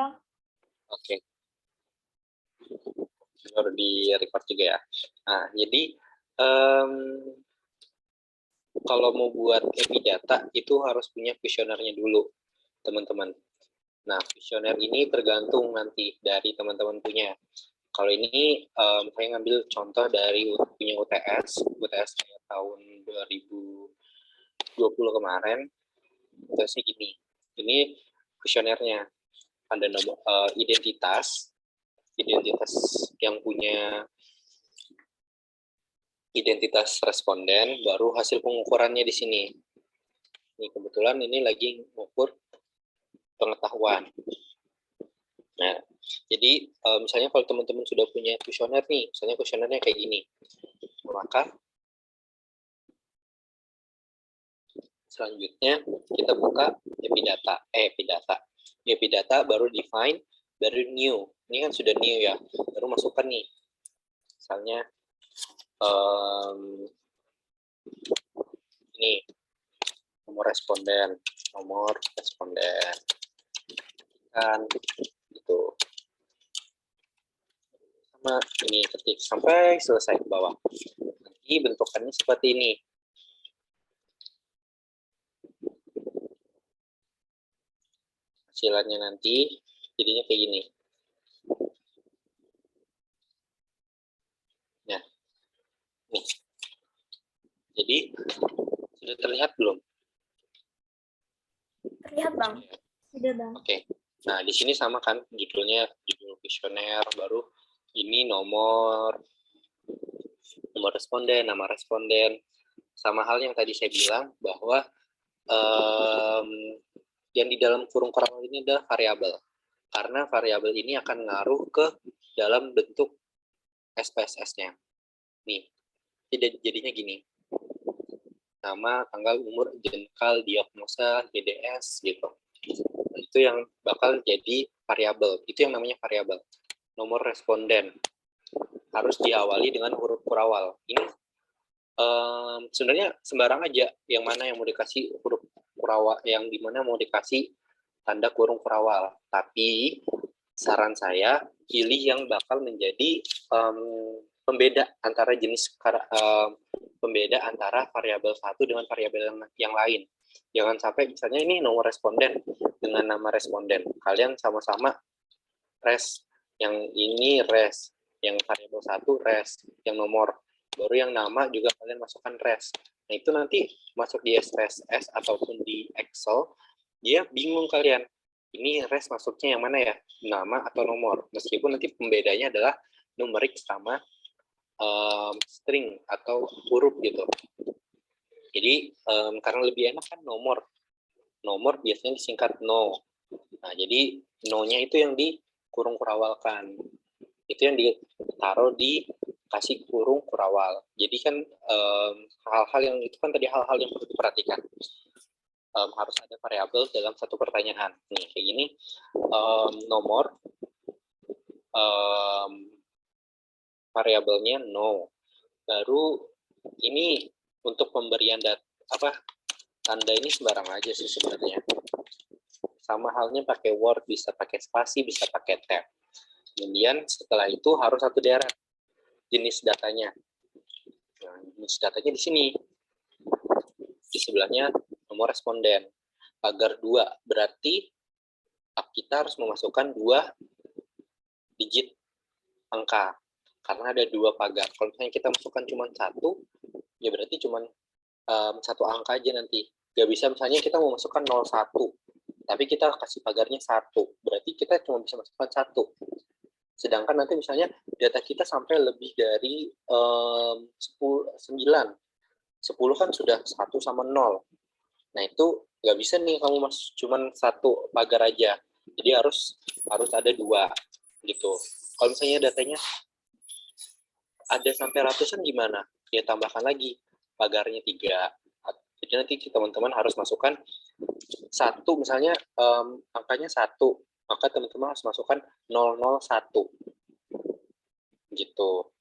Kang. Oke. Baru di record juga ya. Nah, jadi kalau mau buat Epidata itu harus punya kuesionernya dulu, teman-teman. Nah, kuesioner ini tergantung nanti dari teman-teman punya. Kalau ini saya ngambil contoh dari punya UTS tahun 2020 kemarin. UTS-nya gini. Ini kuesionernya. Ada nomor identitas yang punya identitas responden, baru hasil pengukurannya di sini. Ini kebetulan ini lagi mengukur pengetahuan. Nah, jadi misalnya kalau teman-teman sudah punya kuesioner nih, misalnya kuesionernya kayak gini, maka selanjutnya kita buka Epidata baru define, baru new. Ini kan sudah new ya, baru masukkan nih. Misalnya ini nomor responden kan gitu. Sama ini ketik sampai selesai ke bawah. Nanti bentukannya seperti ini. Hasilannya nanti jadinya kayak gini. Nah, nih. Jadi sudah terlihat belum? Terlihat, Bang. Sudah, Bang. Oke. Nah, di sini sama kan judulnya, judul kuesioner, baru ini nomor responden, nama responden. Sama hal yang tadi saya bilang bahwa yang di dalam kurung kurawal ini adalah variabel. Karena variabel ini akan ngaruh ke dalam bentuk SPSS-nya. Nih, jadinya gini. Nama, tanggal, umur, jengkal, diagnosa, GDS, gitu. Itu yang bakal jadi variabel. Itu yang namanya variabel. Nomor responden harus diawali dengan huruf kurawal. Ini sebenarnya sembarang aja yang mana yang mau dikasih huruf kurawal, yang dimana mau dikasih tanda kurung kurawal. Tapi saran saya pilih yang bakal menjadi pembeda antara jenis pembeda antara variabel satu dengan variabel yang lain. Jangan sampai misalnya ini nomor responden dengan nama responden, kalian sama-sama res, yang ini res, yang variabel satu res, yang nomor, baru yang nama juga kalian masukkan res. Nah itu nanti masuk di SPSS ataupun di Excel, dia bingung kalian, ini res masuknya yang mana ya, nama atau nomor, meskipun nanti pembedanya adalah numerik sama string atau huruf gitu. Jadi karena lebih enak kan nomor biasanya disingkat no. Nah jadi no-nya itu yang di kurung kurawalkan, itu yang ditaruh di kasih kurung kurawal. Jadi kan hal-hal yang itu kan tadi hal-hal yang perlu diperhatikan. Harus ada variabel dalam satu pertanyaan. Nih kayak gini, nomor variabelnya no. Baru ini untuk pemberian tanda ini sembarang aja sih sebenarnya. Sama halnya pakai Word, bisa pakai spasi, bisa pakai tab. Kemudian setelah itu harus satu deret jenis datanya. Nah, jenis datanya di sini. Di sebelahnya nomor responden. Pagar 2 berarti kita harus memasukkan 2 digit angka. Karena ada 2 pagar. Kalau misalnya kita masukkan cuma 1, ya berarti cuma 1 angka aja nanti. Gak bisa misalnya kita mau masukkan 01, tapi kita kasih pagarnya 1. Berarti kita cuma bisa masukkan 1. Sedangkan nanti misalnya data kita sampai lebih dari 9. 10 kan sudah 1 sama 0. Nah itu nggak bisa nih kamu cuma 1 pagar aja. Jadi harus ada 2 gitu. Kalau misalnya datanya ada sampai ratusan gimana? Ya tambahkan lagi pagarnya 3. Jadi nanti teman-teman harus masukkan 1, misalnya angkanya 1, maka teman-teman harus masukkan 001 gitu.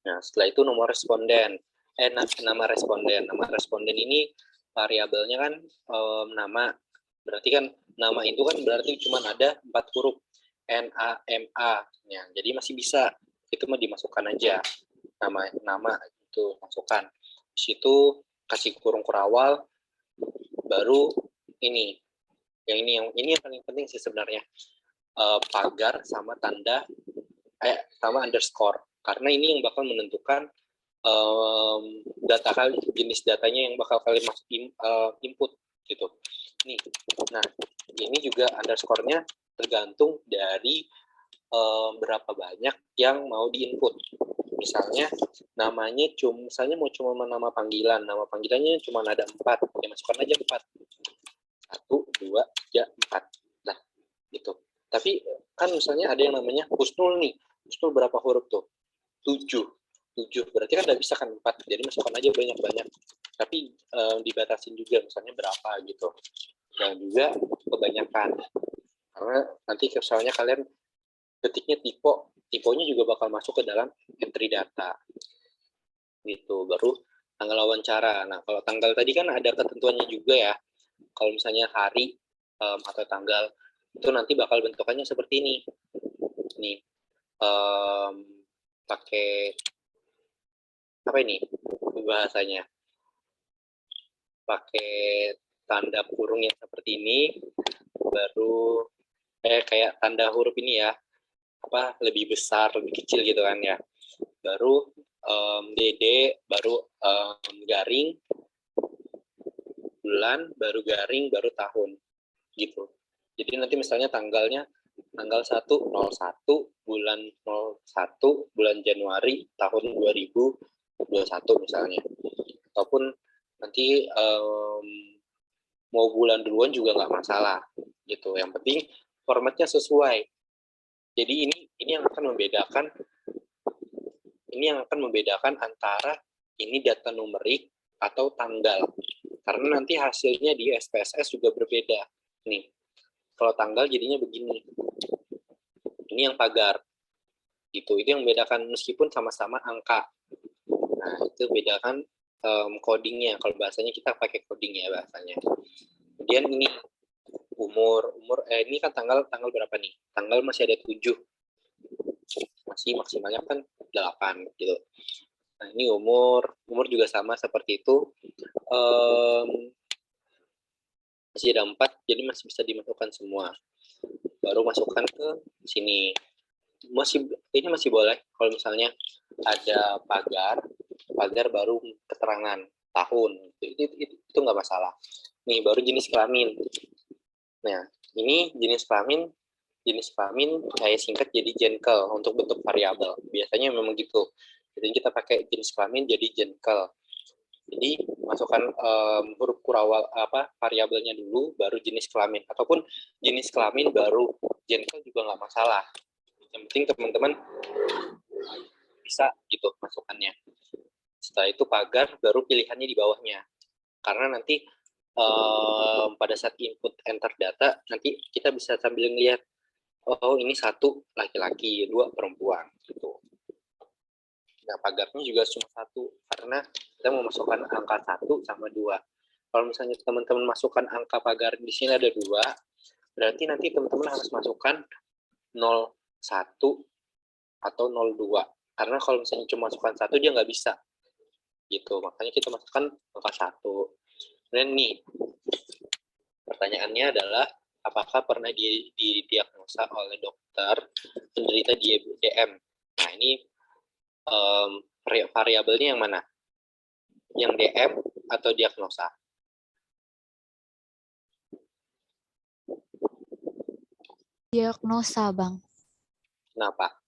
Nah setelah itu nomor responden, nama responden ini variabelnya kan nama. Berarti kan nama itu kan berarti cuma ada 4 huruf. NAMA. Ya, jadi masih bisa. Itu mah dimasukkan aja. Nama itu masukkan. Di situ kasih kurung kurawal, baru ini. Yang ini yang paling penting sih sebenarnya. Pagar sama tanda sama underscore. Karena ini yang bakal menentukan data kali, jenis datanya yang bakal kalian masuk input gitu. Nih, nah ini juga underscore-nya tergantung dari berapa banyak yang mau diinput. Misalnya namanya misalnya mau cuma nama panggilannya cuma ada 4, ya masukkan aja 4. 1, 2, 3, 4. Nah, gitu. Tapi kan misalnya ada yang namanya Husnul nih. Husnul berapa huruf tuh? 7. Berarti kan nggak bisa kan 4. Jadi masukkan aja banyak-banyak. Tapi dibatasin juga misalnya berapa gitu. Dan juga kebanyakan. Karena nanti misalnya kalian ketiknya tipenya juga bakal masuk ke dalam entry data. Gitu. Baru tanggal wawancara. Nah, kalau tanggal tadi kan ada ketentuannya juga ya. Kalau misalnya hari atau tanggal itu nanti bakal bentukannya seperti ini. Nih, pakai apa ini bahasanya? Pakai tanda kurung yang seperti ini, baru kayak tanda huruf ini ya, apa lebih besar, lebih kecil gitu kan ya. Baru DD, baru garing, bulan, baru garing, baru tahun gitu. Jadi nanti misalnya tanggalnya tanggal 1/01 bulan 01 bulan Januari tahun 2021 misalnya. Ataupun nanti mau bulan duluan juga nggak masalah gitu. Yang penting formatnya sesuai. Jadi ini yang akan membedakan antara ini data numerik atau tanggal. Karena nanti hasilnya di SPSS juga berbeda. Nih, kalau tanggal jadinya begini. Ini yang pagar. Gitu. Itu yang membedakan meskipun sama-sama angka. Nah, itu bedakan codingnya. Kalau bahasanya kita pakai coding ya bahasanya. Kemudian ini umur ini kan tanggal berapa nih? Tanggal masih ada 7. Masih maksimalnya kan 8 gitu. Nah, ini umur juga sama seperti itu. Masih ada 4, jadi masih bisa dimasukkan semua. Baru masukkan ke sini. Ini masih boleh kalau misalnya ada pagar baru keterangan tahun. Itu nggak masalah. Nih, baru jenis kelamin. Nah, ini jenis kelamin saya singkat jadi jenkel untuk bentuk variabel. Biasanya memang gitu. Jadi kita pakai jenis kelamin jadi jenkel. Jadi masukkan huruf kurawal variabelnya dulu, baru jenis kelamin. Ataupun jenis kelamin baru jenkel juga nggak masalah. Yang penting teman-teman bisa gitu masukkannya. Setelah itu pagar, baru pilihannya di bawahnya. Karena nanti pada saat input enter data, nanti kita bisa sambil ngelihat, oh ini 1 laki-laki, 2 perempuan gitu. Nah, pagarnya juga cuma 1 karena kita mau masukkan angka 1 sama 2. Kalau misalnya teman-teman masukkan angka pagar di sini ada 2, berarti nanti teman-teman harus masukkan 01 atau 02. Karena kalau misalnya cuma masukkan 1 dia nggak bisa. Gitu. Makanya kita masukkan angka 1. Dan nih, pertanyaannya adalah apakah pernah didiagnosa oleh dokter penderita DM? Nah, ini variabelnya yang mana? Yang DM atau diagnosa? Diagnosa, Bang. Kenapa?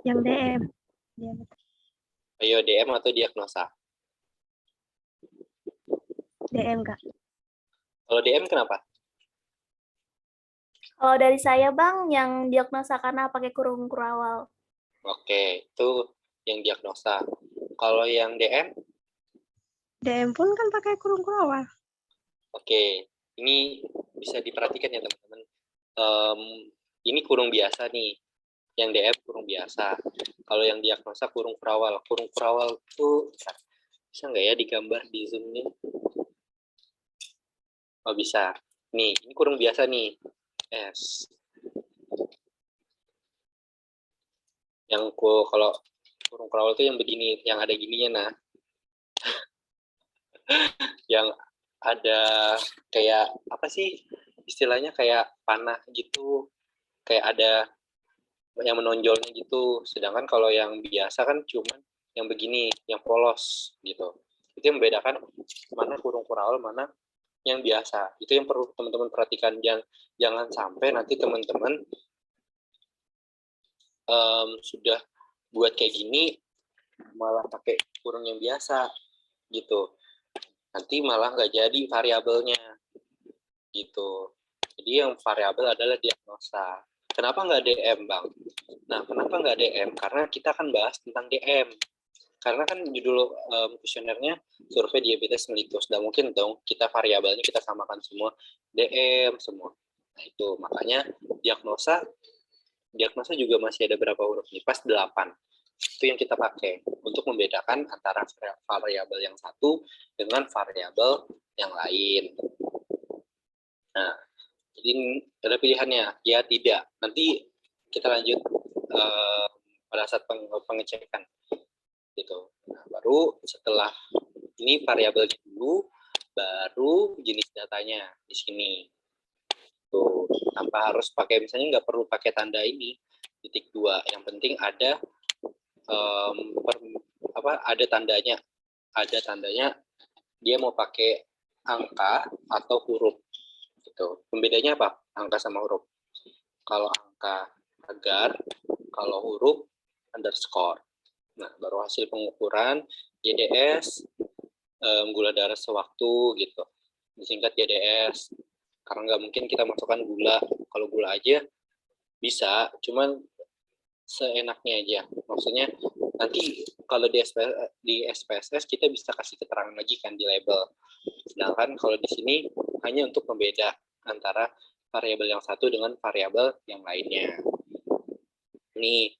Yang DM. Ayo, DM atau diagnosa? DM, Kak. Kalau DM kenapa? Kalau dari saya, Bang, yang diagnosa karena pakai kurung kurawal. Oke, itu yang diagnosa. Kalau yang DM? DM pun kan pakai kurung kurawal. Oke, ini bisa diperhatikan ya teman-teman. Ini kurung biasa nih. Yang DM kurung biasa. Kalau yang diagnosa kurung kurawal. Kurung kurawal itu bisa nggak ya digambar di Zoom ini? Oh, bisa. Nih, ini kurung biasa nih. S. Yang kalau kurung crawl itu yang begini, yang ada gininya, nah. Yang ada kayak, apa sih? Istilahnya kayak panah gitu. Kayak ada yang menonjolnya gitu. Sedangkan kalau yang biasa kan cuma yang begini, yang polos gitu. Itu yang membedakan mana kurung crawl, mana yang biasa. Itu yang perlu teman-teman perhatikan. Jangan sampai nanti teman-teman sudah buat kayak gini malah pakai kurung yang biasa gitu. Nanti malah nggak jadi variabelnya gitu. Jadi yang variabel adalah diagnosa. Kenapa nggak DM, Bang? Nah, kenapa nggak DM? Karena kita akan bahas tentang DM. Karena kan judul kuesionernya survei diabetes mellitus. Dan mungkin dong kita variabelnya kita samakan semua DM semua. Nah, itu makanya diagnosa juga masih ada berapa huruf nih? Pas 8. Itu yang kita pakai untuk membedakan antara variabel yang satu dengan variabel yang lain. Nah, jadi ada pilihannya, ya tidak. Nanti kita lanjut pada saat pengecekan. Gitu. Nah, baru setelah ini variabel dulu, baru jenis datanya di sini. Tuh, tanpa harus pakai, misalnya nggak perlu pakai tanda ini, titik 2. Yang penting ada ada tandanya. Ada tandanya dia mau pakai angka atau huruf. Gitu. Pembedanya apa? Angka sama huruf. Kalau angka agar, kalau huruf underscore. Nah, baru hasil pengukuran GDS, gula darah sewaktu gitu. Disingkat GDS. Karena nggak mungkin kita masukkan gula. Kalau gula aja bisa, cuman seenaknya aja. Maksudnya nanti kalau di SPSS kita bisa kasih keterangan lagi kan di label. Sedangkan kalau di sini hanya untuk membeda antara variabel yang satu dengan variabel yang lainnya. Ini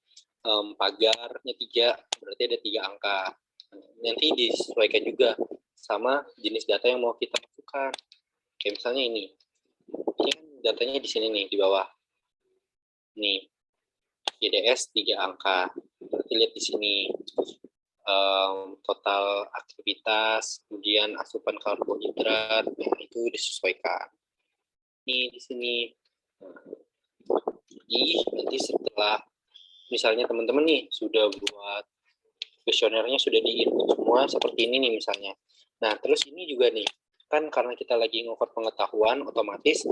pagarnya 3, berarti ada 3 angka. Nanti disesuaikan juga sama jenis data yang mau kita masukkan. Kayak misalnya ini kan datanya di sini nih, di bawah. Nih, GDS 3 angka. Berarti lihat di sini total aktivitas, kemudian asupan karbohidrat, nah itu disesuaikan. Ini di sini. Jadi nanti setelah misalnya teman-teman nih sudah buat kuesionernya, sudah di-input semua seperti ini nih misalnya. Nah, terus ini juga nih, kan karena kita lagi ngukur pengetahuan, otomatis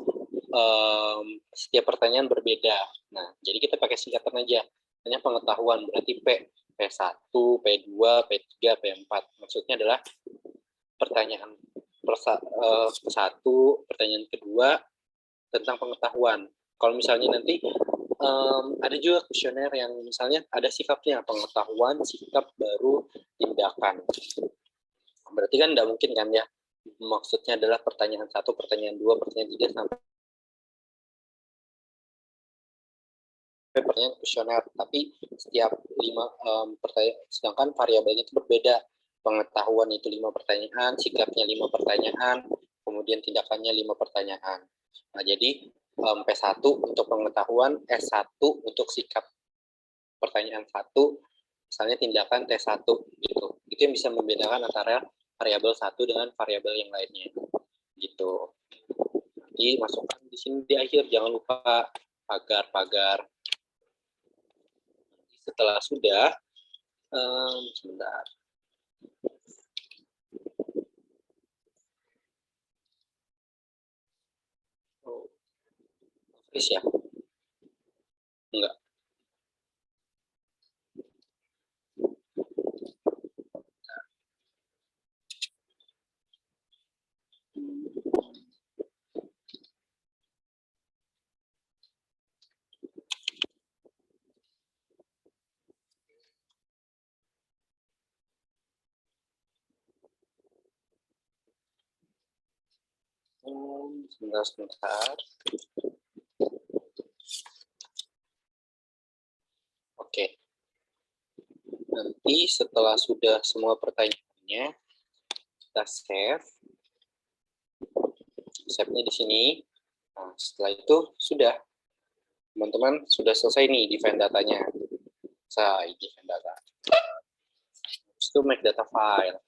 setiap pertanyaan berbeda. Nah, jadi kita pakai singkatan aja. Hanya pengetahuan, berarti P1, P2, P3, P4. Maksudnya adalah pertanyaan satu, pertanyaan kedua tentang pengetahuan. Kalau misalnya nanti ada juga kuesioner yang misalnya ada sikapnya, pengetahuan, sikap, baru tindakan. Berarti kan tidak mungkin kan ya, maksudnya adalah pertanyaan 1, pertanyaan 2, pertanyaan 3 sampai pertanyaan kuesioner, tapi setiap 5 pertanyaan, sedangkan variabelnya itu berbeda. Pengetahuan itu 5 pertanyaan, sikapnya 5 pertanyaan, kemudian tindakannya 5 pertanyaan. Nah, jadi P1 untuk pengetahuan, S1 untuk sikap. Pertanyaan 1, misalnya tindakan T1 gitu. Itu yang bisa membedakan antara variabel 1 dengan variabel yang lainnya. Gitu. Nanti masukkan di sini di akhir, jangan lupa pagar-pagar. Setelah sudah, sebentar. Oh, ya? Enggak. Sebentar. Oke. Nanti setelah sudah semua pertanyaannya, kita save. save-nya di sini. Nah, setelah itu sudah, teman-teman sudah selesai nih define datanya. Selesai define data. Terus itu make data file.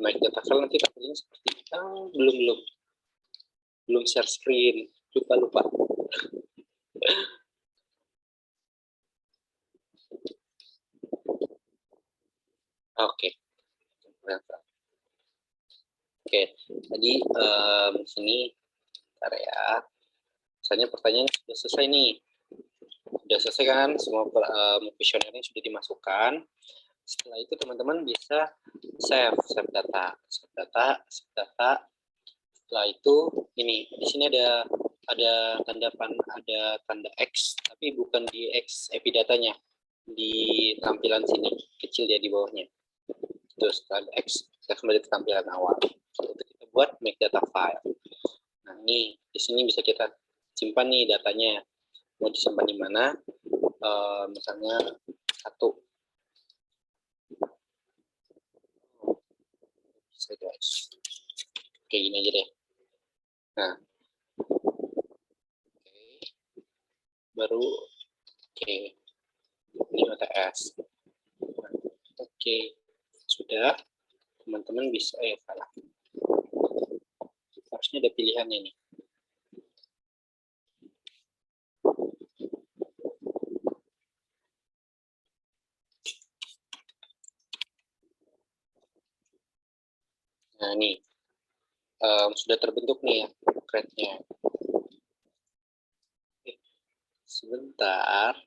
Make data file nanti tampilnya seperti belum share screen, lupa. Oke. Oke, tadi di sini bentar ya. Misalnya pertanyaan sudah selesai nih. Sudah selesai kan, semua kuesionernya sudah dimasukkan. Setelah itu teman-teman bisa save data. Setelah itu ini di sini ada tanda X, tapi bukan di X epidatanya, di tampilan sini kecil dia di bawahnya. Terus tanda X, kita kembali ke tampilan awal. Itu kita buat make data file. Nah ini di sini bisa kita simpan nih datanya. Mau disimpan di mana? Misalnya 1. Bisa guys. Kayak gini aja deh. Nah, baru ini OTS. Oke, sudah. Teman-teman bisa salah. Harusnya ada pilihannya nih. Nah, ini sudah terbentuk nih ya grade-nya. Sebentar,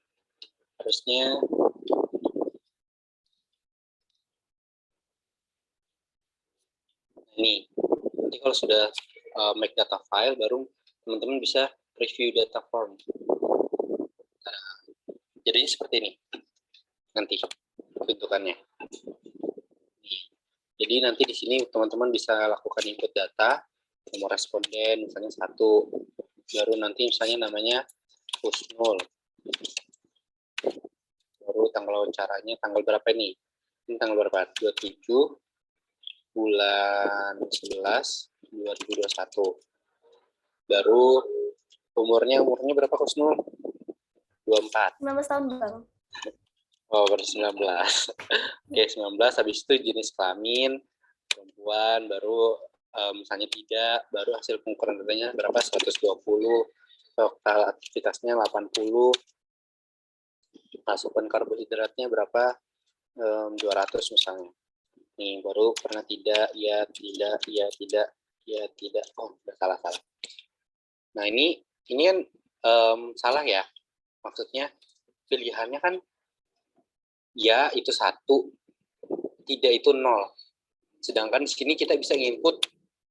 harusnya ini. Nanti kalau sudah make data file, baru teman-teman bisa preview data form. Nah, jadinya seperti ini nanti bentukannya. Jadi nanti di sini teman-teman bisa lakukan input data, nomor responden misalnya 1, baru nanti misalnya namanya Husnul, baru tanggal wawancaranya tanggal berapa ini tanggal berapa, 27 bulan 11 2021, baru umurnya berapa Husnul? 24. 19 tahun Bang. Oh, baru 19. Oke, 19, habis itu jenis kelamin perempuan, baru misalnya tidak, baru hasil pengukuran datanya berapa, 120, total aktivitasnya 80, masukan karbohidratnya berapa, 200 misalnya. Nih, baru pernah tidak, ya tidak, ya tidak, ya tidak. Oh, udah salah. Nah, ini kan salah ya. Maksudnya pilihannya kan ya itu 1, tidak itu 0. Sedangkan di sini kita bisa input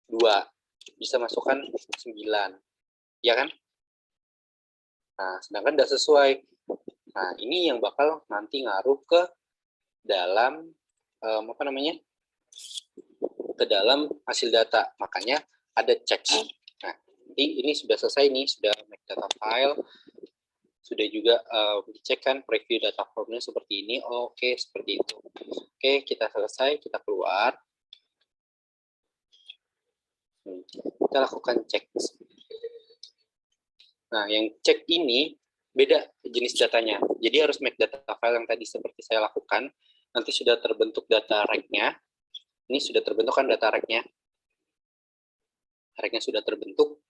2, bisa masukkan 9, ya kan? Nah, sedangkan tidak sesuai. Nah, ini yang bakal nanti ngaruh ke dalam ke dalam hasil data. Makanya ada check. Nah, nanti ini sudah selesai nih, sudah make data file, sudah juga dicek kan preview data formnya seperti ini. Oke, seperti itu. Oke, kita selesai, kita keluar. Kita lakukan cek. Nah, yang cek ini beda jenis datanya. Jadi harus make data file yang tadi seperti saya lakukan. Nanti sudah terbentuk data rec-nya. Ini sudah terbentuk kan data rec-nya. Rec-nya sudah terbentuk.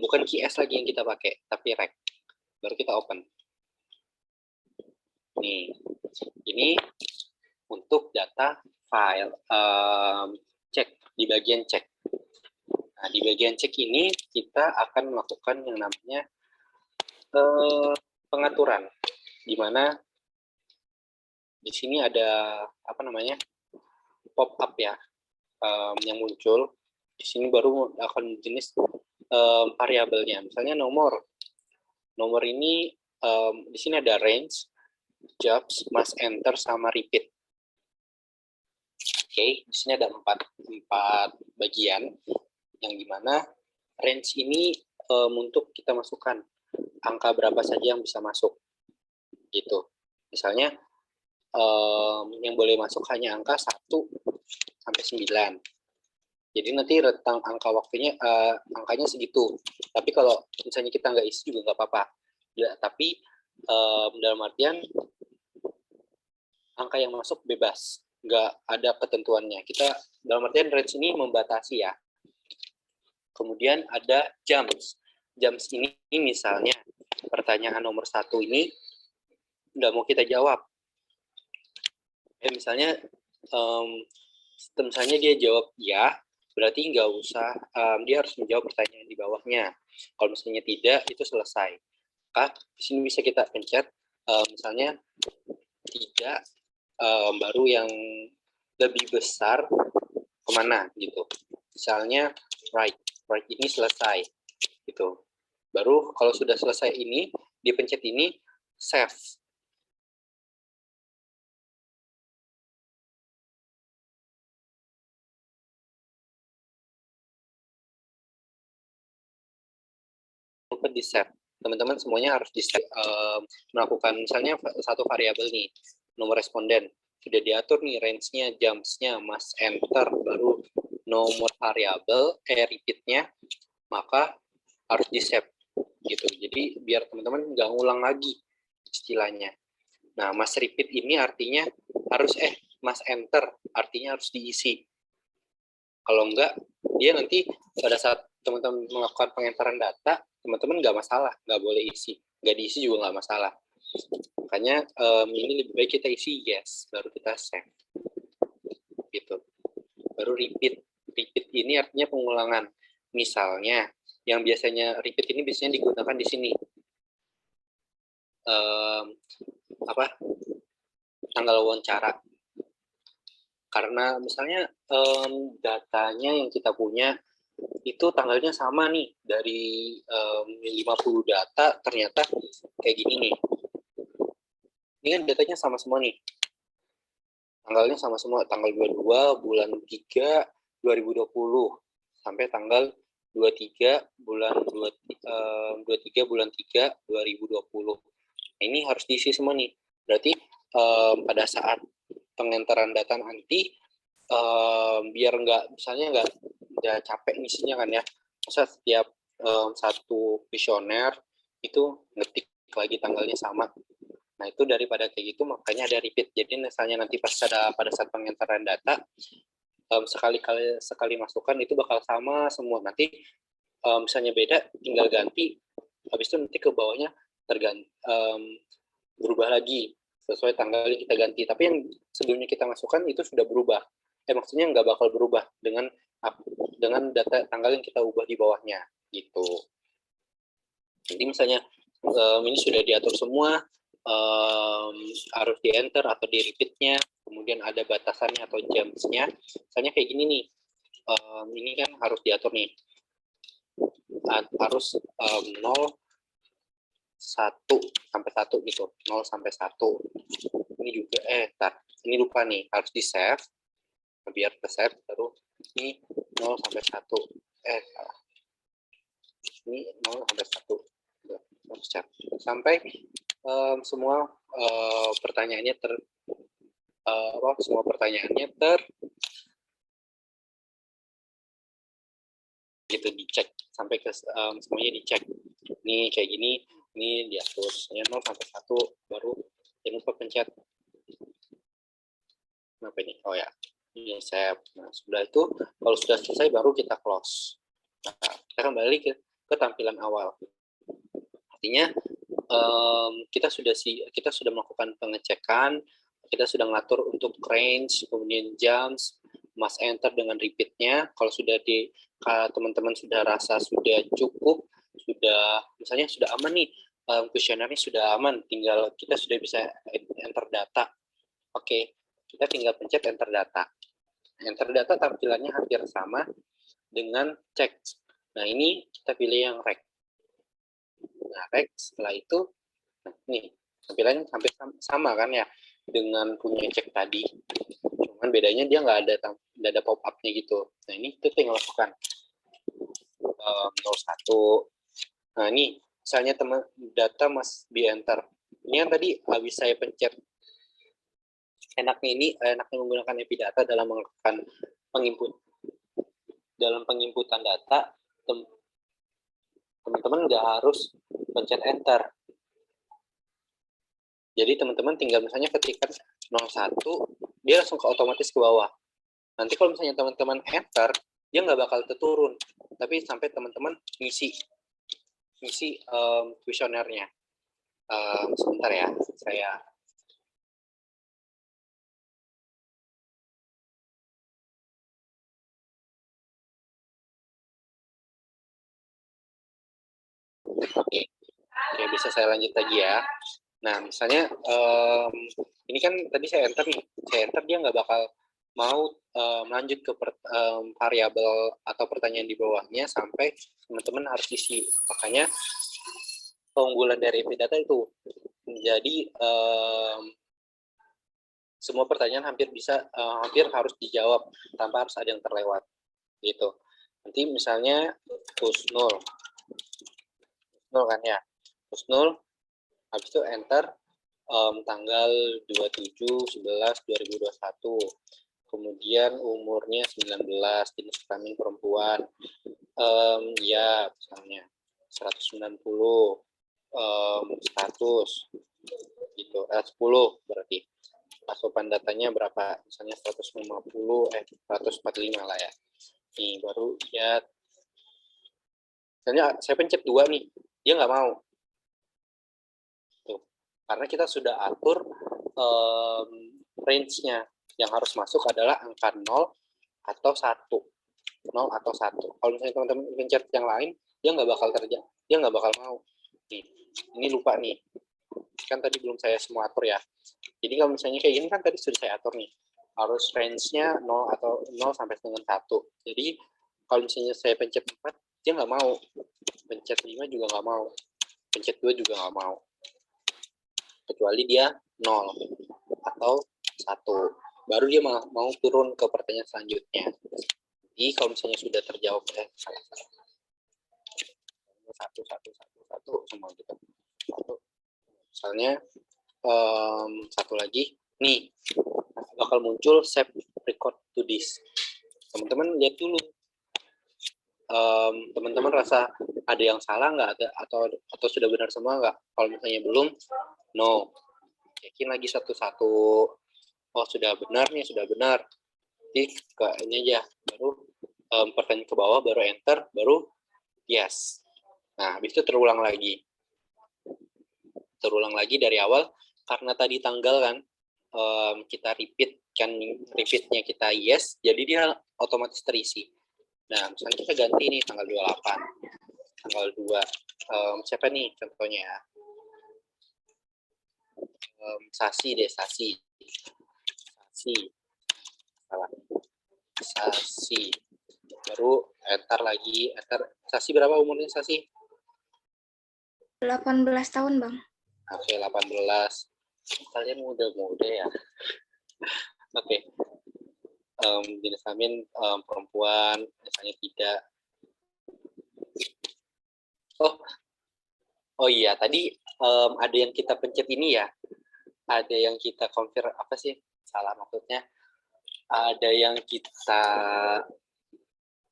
Bukan QS lagi yang kita pakai, tapi rec. Baru kita open. Nih, ini untuk data file. Cek, di bagian cek. Nah, di bagian cek ini kita akan melakukan yang namanya pengaturan, di mana di sini ada pop up ya yang muncul. Di sini baru akan jenis variabelnya, misalnya nomor ini di sini ada range, jobs, must enter, sama repeat. Oke, di sini ada 4 bagian yang dimana range ini untuk kita masukkan angka berapa saja yang bisa masuk, gitu. Misalnya yang boleh masuk hanya angka 1 sampai 9. Jadi nanti rentang angka waktunya angkanya segitu. Tapi kalau misalnya kita nggak isi juga nggak apa-apa. Ya, tapi dalam artian angka yang masuk bebas, nggak ada ketentuannya. Kita dalam artian range ini membatasi ya. Kemudian ada jams. Jams ini misalnya pertanyaan nomor 1 ini nggak mau kita jawab. Misalnya misalnya dia jawab ya, berarti nggak usah, dia harus menjawab pertanyaan di bawahnya. Kalau misalnya tidak, itu selesai. Maka di sini bisa kita pencet, misalnya tidak, baru yang lebih besar kemana gitu. Misalnya right ini selesai gitu. Baru kalau sudah selesai ini, dipencet ini save. Di save, teman-teman semuanya harus di save, melakukan misalnya satu variabel nih, nomor responden sudah diatur nih range-nya, jams-nya, mas enter, baru nomor variabel repeat-nya, maka harus di save gitu. Jadi biar teman-teman nggak ngulang lagi istilahnya. Nah, mas repeat ini artinya harus mas enter artinya harus diisi. Kalau enggak, dia nanti pada saat teman-teman melakukan pengentaran data, teman-teman nggak masalah, nggak boleh isi. Nggak diisi juga nggak masalah. Makanya ini lebih baik kita isi yes, baru kita save. Gitu. Baru repeat. Repeat ini artinya pengulangan. Misalnya, yang biasanya repeat ini biasanya digunakan di sini. Tanggal wawancara. Karena misalnya datanya yang kita punya itu tanggalnya sama nih dari 50 data, ternyata kayak gini nih. Ini kan datanya sama semua nih. Tanggalnya sama semua, tanggal 22 bulan 3 2020 sampai tanggal 23 bulan 23 bulan 3 2020. Nah, ini harus diisi semua nih. Berarti pada saat pengentaran data nanti biar misalnya nggak capek ngisinya kan ya. Masa setiap satu kuesioner itu ngetik lagi tanggalnya sama. Nah, itu daripada kayak gitu makanya ada repeat. Jadi misalnya nanti pada saat pengentaran data sekali masukkan itu bakal sama semua. Nanti misalnya beda tinggal ganti, habis itu nanti ke bawahnya berubah lagi sesuai tanggal yang kita ganti. Tapi yang sebelumnya kita masukkan itu sudah berubah. Maksudnya nggak bakal berubah dengan data tanggal yang kita ubah di bawahnya gitu. Jadi misalnya ini sudah diatur semua, harus di enter atau di repeatnya, kemudian ada batasannya atau jamsnya. Misalnya kayak gini nih, ini kan harus diatur nih, harus 0 1 sampai 1 gitu, 0 sampai 1. Ini juga ini lupa nih, harus di save, biar ke save, baru ini 0 sampai 1. Salah. Ini 0 sampai 1. Sampai semua pertanyaannya gitu dicek sampai ke semuanya dicek. Ini kayak gini, ini diatur misalnya 0 sampai 1, baru jangan lupa pencet apa ini? Oh ya, ini save. Nah, sudah itu kalau sudah selesai baru kita close. Nah, kita kembali ke tampilan awal. Artinya kita sudah melakukan pengecekan, kita sudah ngatur untuk range, kemudian jams, mas enter dengan repeatnya. Kalau sudah teman-teman sudah rasa sudah cukup, misalnya sudah aman nih, kuesionernya sudah aman, tinggal kita sudah bisa enter data. Oke, kita tinggal pencet enter data. Enter data tampilannya hampir sama dengan cek. Nah, ini kita pilih yang rec. Nah, rec setelah itu, nah nih tampilannya hampir sama kan ya dengan punya cek tadi. Cuman bedanya dia nggak ada pop up-nya gitu. Nah, ini kita tinggal lakukan 01. Nah, ini misalnya data must be enter. Ini yang tadi habis saya pencet. Enaknya menggunakan Epidata dalam melakukan penginput dalam penginputan data, teman-teman nggak harus pencet enter. Jadi teman-teman tinggal misalnya ketikkan 01, dia langsung otomatis ke bawah. Nanti kalau misalnya teman-teman enter, dia nggak bakal terturun, tapi sampai teman-teman ngisi kuesionernya. Sebentar ya, saya Oke, bisa saya lanjut lagi ya. Nah, misalnya ini kan tadi saya enter nih, dia nggak bakal mau lanjut ke variabel atau pertanyaan di bawahnya sampai teman-teman harus isi. Makanya keunggulan dari Data itu, jadi semua pertanyaan hampir harus dijawab tanpa harus ada yang terlewat, gitu. Nanti misalnya push 0 kan ya, push 0, habis itu enter tanggal 27/11/2021, kemudian umurnya 19, jenis kelamin perempuan, ya misalnya 190, status gitu, 10 berarti asupan datanya berapa, misalnya 145 lah ya. Nih baru ya, misalnya saya pencet 2 nih, dia nggak mau tuh, karena kita sudah atur range-nya yang harus masuk adalah angka 0 atau 1. 0 atau 1. Kalau misalnya teman-teman pencet yang lain, dia nggak bakal mau. Nih, ini lupa nih. Kan tadi belum saya semua atur ya. Jadi kalau misalnya kayak gini kan tadi sudah saya atur nih. Harus range-nya 0 atau 0 sampai dengan 1. Jadi kalau misalnya saya pencet 4, dia nggak mau. Pencet 5 juga nggak mau. Pencet 2 juga nggak mau. Kecuali dia 0 atau 1. Baru dia mau turun ke pertanyaan selanjutnya. Jadi kalau misalnya sudah terjawab satu semua gitu. Misalnya satu lagi nih, bakal muncul save record to disk. Teman-teman lihat dulu, teman-teman rasa ada yang salah nggak, atau sudah benar semua nggak? Kalau misalnya belum, no, yakin lagi satu-satu. Oh sudah benar nih, sudah benar. Jadi ke ini aja, baru pertanyaan ke bawah, baru enter, baru yes. Nah, habis itu terulang lagi dari awal, karena tadi tanggal kan kita repeatnya kita yes, jadi dia otomatis terisi. Nah, misalnya kita ganti nih tanggal 28, tanggal 2, siapa nih contohnya ya? Sasi, salah. Sasi, baru enter lagi, Sasi berapa umurnya Sasi? 18 tahun, Bang. Oke, 18. Kalian muda-muda ya. Oke. Jenis kelamin perempuan, misalnya tidak. Oh iya, tadi ada yang kita pencet ini ya. Ada yang kita confirm, apa sih? Salah maksudnya. Ada yang kita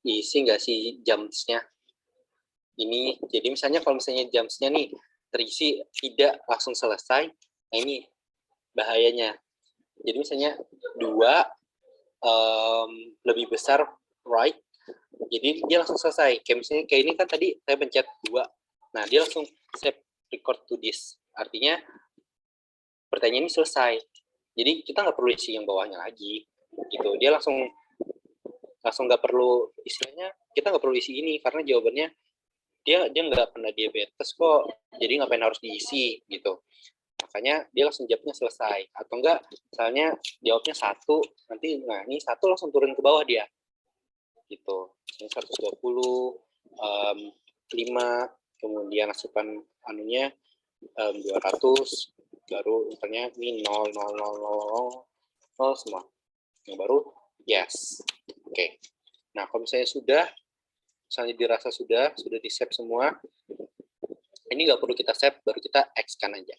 isi nggak sih jamsnya? Ini, jadi misalnya kalau misalnya jamsnya nih terisi tidak langsung selesai, nah ini bahayanya. Jadi misalnya 2 lebih besar right, jadi dia langsung selesai. Kayak misalnya kayak ini kan tadi saya pencet 2, nah dia langsung save record to disk, artinya pertanyaan ini selesai. Jadi kita nggak perlu isi yang bawahnya lagi, gitu. Dia langsung nggak perlu, istilahnya kita nggak perlu isi ini karena jawabannya dia nggak pernah diabetes kok, jadi ngapain harus diisi gitu. Makanya dia langsung jawabnya selesai. Atau enggak, misalnya jawabnya 1, nanti nah ini 1 langsung turun ke bawah dia, gitu. Ini 120, 5, kemudian asupan anunya 200, baru misalnya ini 0, 0, 0, 0, 0 semua. Yang baru yes. Oke. Nah, kalau misalnya misalnya dirasa sudah di save semua, ini nggak perlu kita save, baru kita X kan aja.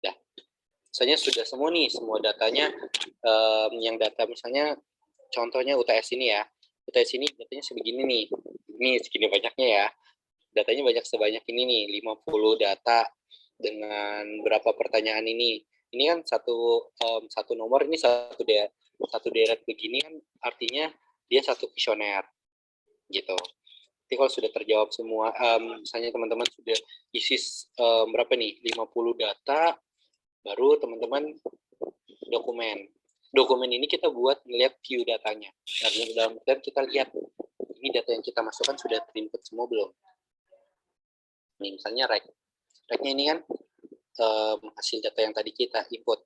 Nah, misalnya sudah semua nih, semua datanya, yang data misalnya contohnya UTS ini ya, UTS ini datanya sebegini nih. Ini segini banyaknya ya. Datanya banyak sebanyak ini nih, 50 data dengan berapa pertanyaan ini. Ini kan satu nomor, ini satu deret begini kan artinya dia satu kuesioner gitu. Jadi kalau sudah terjawab semua, misalnya teman-teman sudah isi berapa nih, 50 data, baru teman-teman dokumen. Dokumen ini kita buat melihat view datanya. Nah, dalam artian kita lihat, ini data yang kita masukkan sudah terinput semua belum? Nih, misalnya rec. Recnya ini kan hasil data yang tadi kita input.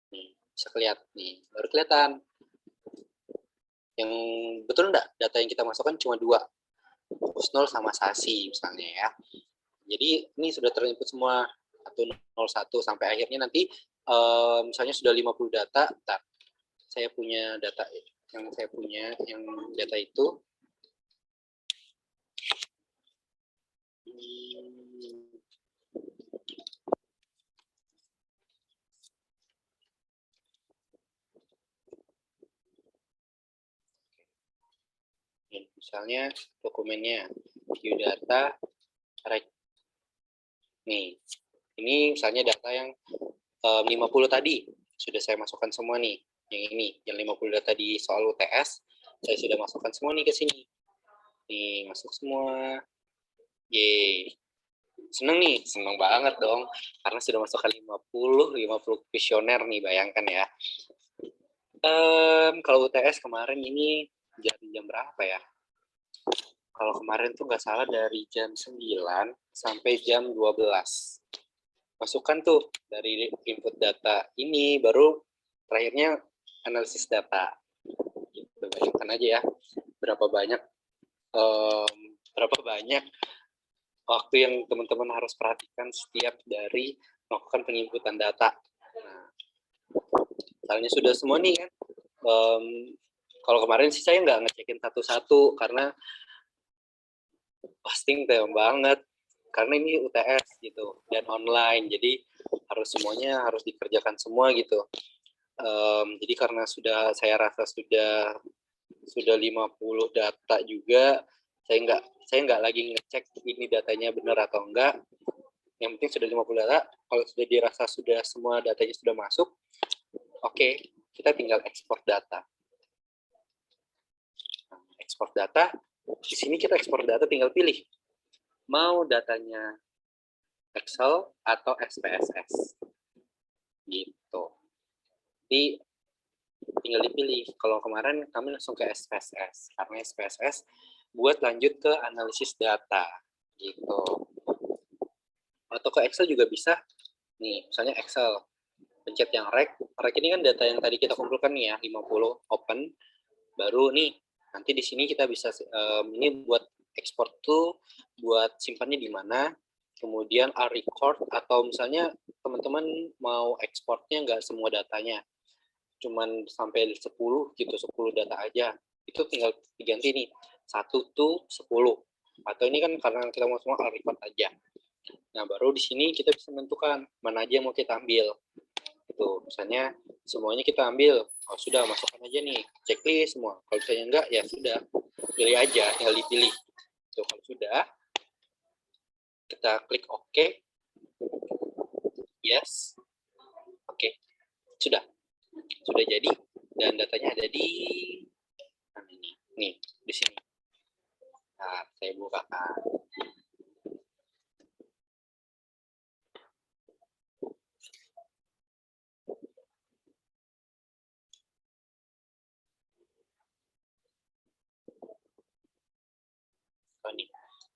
Nih, bisa kelihatan. Nih, baru kelihatan. Yang betul enggak? Data yang kita masukkan cuma 2. Kusnul sama Sasi misalnya ya. Jadi ini sudah terinput semua 101 sampai akhirnya nanti misalnya sudah 50 data. Bentar. Saya punya data yang data itu misalnya dokumennya view data rec. Nih, ini misalnya data yang 50 tadi sudah saya masukkan semua nih. Yang ini, yang 50 data di soal UTS, saya sudah masukkan semua nih ke sini. Nih, masuk semua. Yeay. Seneng banget dong. Karena sudah masukkan 50 kuesioner nih, bayangkan ya. Kalau UTS kemarin ini jam berapa ya? Kalau kemarin tuh nggak salah dari jam 9 sampai jam 12. Masukkan tuh dari input data ini, baru terakhirnya analisis data. Gitu, bayangkan aja ya, berapa banyak waktu yang teman-teman harus perhatikan setiap dari melakukan penginputan data. Nah, misalnya sudah semua nih kan, kalau kemarin sih saya nggak ngecekin satu-satu karena pasti banget, karena ini UTS gitu dan online, jadi semuanya harus dikerjakan semua gitu. Jadi karena saya rasa sudah 50 data juga, saya nggak lagi ngecek ini datanya benar atau enggak. Yang penting sudah 50 data, kalau sudah dirasa sudah semua datanya sudah masuk, oke, kita tinggal ekspor data. Ekspor data, di sini kita ekspor data tinggal pilih, mau datanya Excel atau SPSS. Gitu. Jadi tinggal dipilih. Kalau kemarin kami langsung ke SPSS, karena SPSS buat lanjut ke analisis data. Gitu. Atau ke Excel juga bisa. Nih, misalnya Excel. Pencet yang rec. Rec ini kan data yang tadi kita kumpulkan nih ya, 50 open. Baru nih, nanti di sini kita bisa, ini buat ekspor tuh, buat simpannya di mana. Kemudian record, atau misalnya teman-teman mau ekspornya nggak semua datanya, cuman sampai 10 gitu, 10 data aja, itu tinggal diganti nih 1 to 10, atau ini kan karena kita mau semua record aja. Nah, baru di sini kita bisa menentukan mana aja yang mau kita ambil. Itu misalnya semuanya kita ambil, oh sudah masukkan aja nih checklist semua. Kalau misalnya enggak, ya sudah pilih aja, tinggal dipilih. Tuh, kalau sudah kita klik OK, yes, oke, sudah jadi, dan datanya ada di ini, nih di sini. Nah, saya bukakan.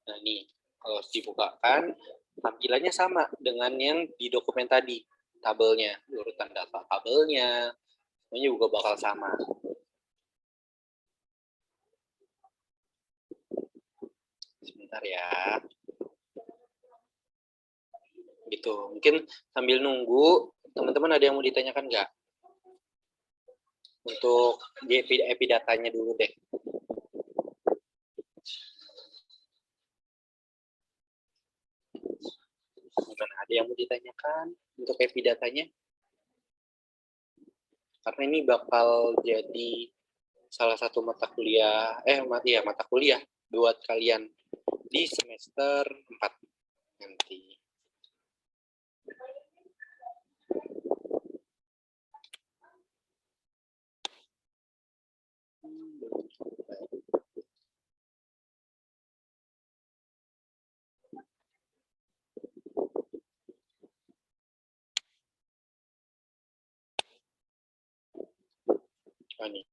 Nah, nih kalau dibukakan, tampilannya sama dengan yang di dokumen tadi, tabelnya, urutan data tabelnya, semuanya juga bakal sama. Sebentar ya. Gitu, mungkin sambil nunggu, teman-teman ada yang mau ditanyakan nggak? Untuk di epi datanya dulu deh. Gimana, ada yang mau ditanyakan untuk epi datanya? Karena ini bakal jadi salah satu mata kuliah mata kuliah buat kalian di semester 4 nanti. Oh, nih.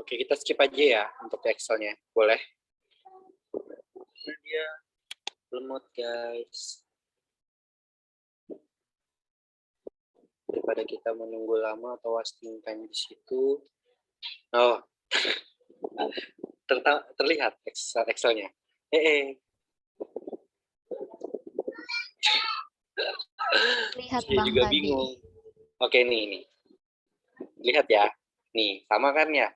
Oke, kita skip aja ya untuk Excel-nya, boleh? Nah, dia lemot guys. Daripada kita menunggu lama atau wasting time di situ. Oh, terlihat Excel-nya. Lihat Saya Bang juga tadi. bingung. Oke, nih. Lihat ya. Nih, sama kan ya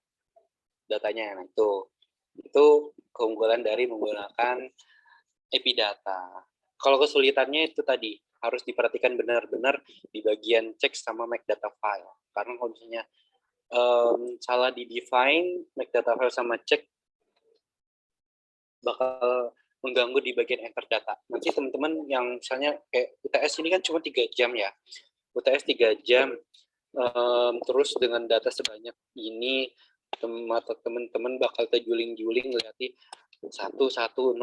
datanya. Nah, itu keunggulan dari menggunakan Epidata. Kalau kesulitannya itu tadi, harus diperhatikan benar-benar di bagian cek sama make data file. Karena kalau misalnya salah di define make data file sama cek, bakal mengganggu di bagian enter data. Nanti teman-teman yang misalnya kayak UTS ini kan cuma 3 jam ya. UTS 3 jam, terus dengan data sebanyak ini, mata teman-teman bakal terjuling-juling ngeliatin 11010101,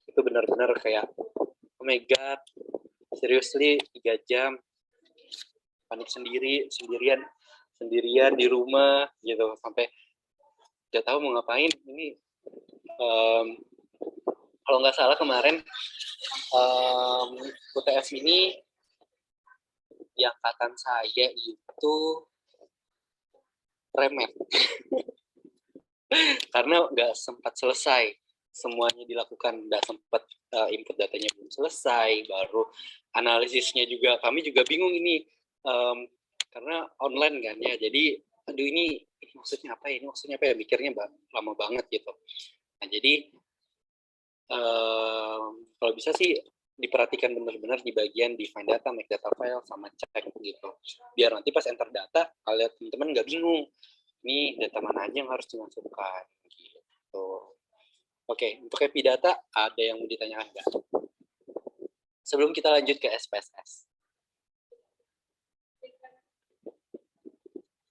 itu benar-benar kayak oh my god, seriously 3 jam panik sendirian di rumah gitu, sampai gak tahu mau ngapain. Ini kalau nggak salah kemarin UTS ini di angkatan saya itu remet karena nggak sempat selesai semuanya dilakukan, nggak sempat input datanya belum selesai, baru analisisnya juga kami juga bingung ini karena online kan ya, jadi aduh ini maksudnya apa ya, mikirnya lama banget gitu. Nah jadi kalau bisa sih diperhatikan benar-benar di bagian define data, make data file, sama cek gitu, biar nanti pas enter data kalian teman-teman nggak bingung ini data mana aja yang harus dimasukkan gitu. Oke, untuk Epidata ada yang mau ditanyakan nggak? Sebelum kita lanjut ke SPSS.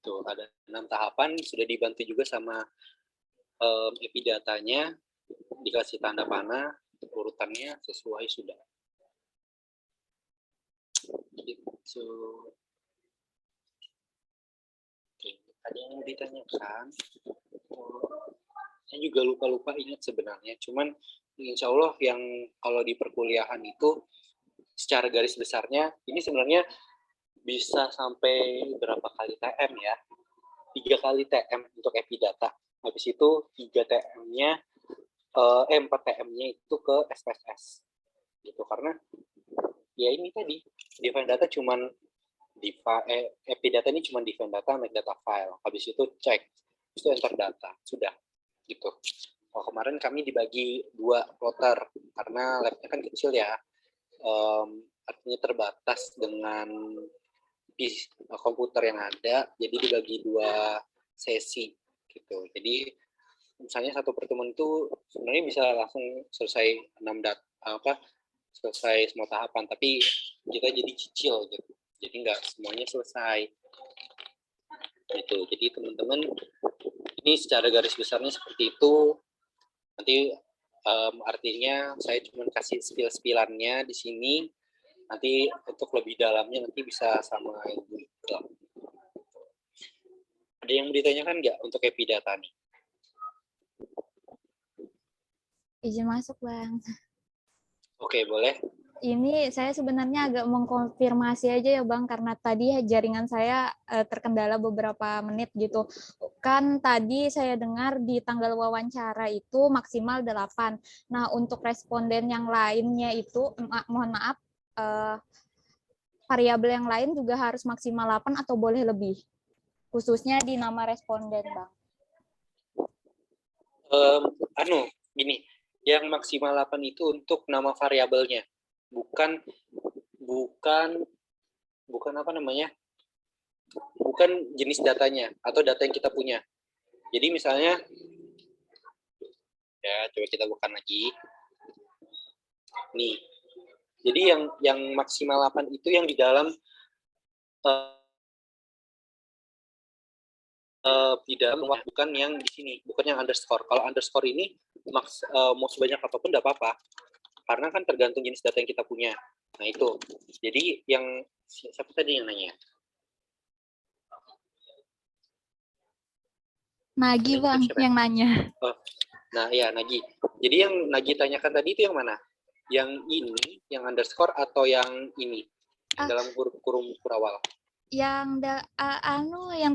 Tuh, ada 6 tahapan, sudah dibantu juga sama Epidatanya, dikasih tanda panah, urutannya sesuai sudah. Gitu. Oke, ada yang mau ditanyakan? Saya juga lupa ingat sebenarnya, cuman insya Allah yang kalau di perkuliahan itu secara garis besarnya ini sebenarnya bisa sampai berapa kali TM ya, 3 kali TM untuk Epidata, habis itu 3 TM-nya 4 TM-nya itu ke SPSS gitu, karena ya ini tadi define data cuman Epidata ini cuma define data, make data file, habis itu cek, itu enter data, sudah gitu. Oh, kemarin kami dibagi 2 plotter karena labnya kan kecil ya, artinya terbatas dengan komputer yang ada, jadi dibagi 2 sesi gitu. Jadi misalnya satu pertemuan itu sebenarnya bisa langsung selesai 6 selesai semua tahapan, tapi kita jadi cicil gitu, jadi nggak semuanya selesai gitu. Jadi teman-teman, ini secara garis besarnya seperti itu. Nanti artinya saya cuma kasih spill-spillannya di sini. Nanti untuk lebih dalamnya nanti bisa sama Ibu Ika. Ada yang mau ditanyakan nggak untuk Epidata nih? Izin masuk, Bang. Oke, boleh. Ini saya sebenarnya agak mengkonfirmasi aja ya, Bang, karena tadi jaringan saya terkendala beberapa menit gitu. Kan tadi saya dengar di tanggal wawancara itu maksimal 8. Nah, untuk responden yang lainnya itu, mohon maaf, variabel yang lain juga harus maksimal 8 atau boleh lebih? Khususnya di nama responden, Bang. Gini, yang maksimal 8 itu untuk nama variabelnya, bukan apa namanya, bukan jenis datanya atau data yang kita punya. Jadi misalnya, ya coba kita buka lagi. Nih, jadi yang maksimal 8 itu yang di dalam bukan yang di sini, bukan yang underscore. Kalau underscore ini mau sebanyak apapun tidak apa-apa, karena kan tergantung jenis data yang kita punya. Nah itu, jadi yang siapa tadi yang nanya? Nagi, Bang, yang nanya. Oh, nah ya Nagi. Jadi yang Nagi tanyakan tadi itu yang mana? Yang ini, yang underscore atau yang ini? Yang dalam kurung kurawal? Yang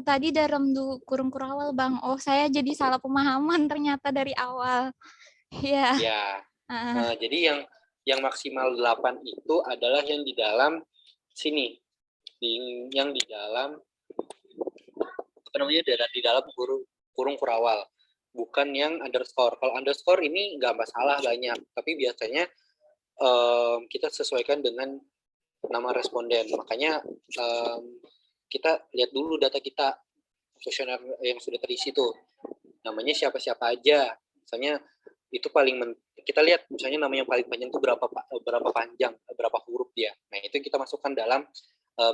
tadi dalam kurung kurawal, Bang. Oh, saya jadi salah pemahaman ternyata dari awal. Ya. Ya. Jadi yang maksimal 8 itu adalah yang di dalam sini. Yang di dalam apa namanya? Di dalam kurung kurawal. Bukan yang underscore. Kalau underscore ini nggak masalah banyak, tapi biasanya kita sesuaikan dengan nama responden. Makanya kita lihat dulu data kita, kuesioner yang sudah terisi tuh, namanya siapa-siapa aja. Misalnya itu kita lihat misalnya nama yang paling panjang itu berapa panjang, berapa huruf dia. Nah itu kita masukkan dalam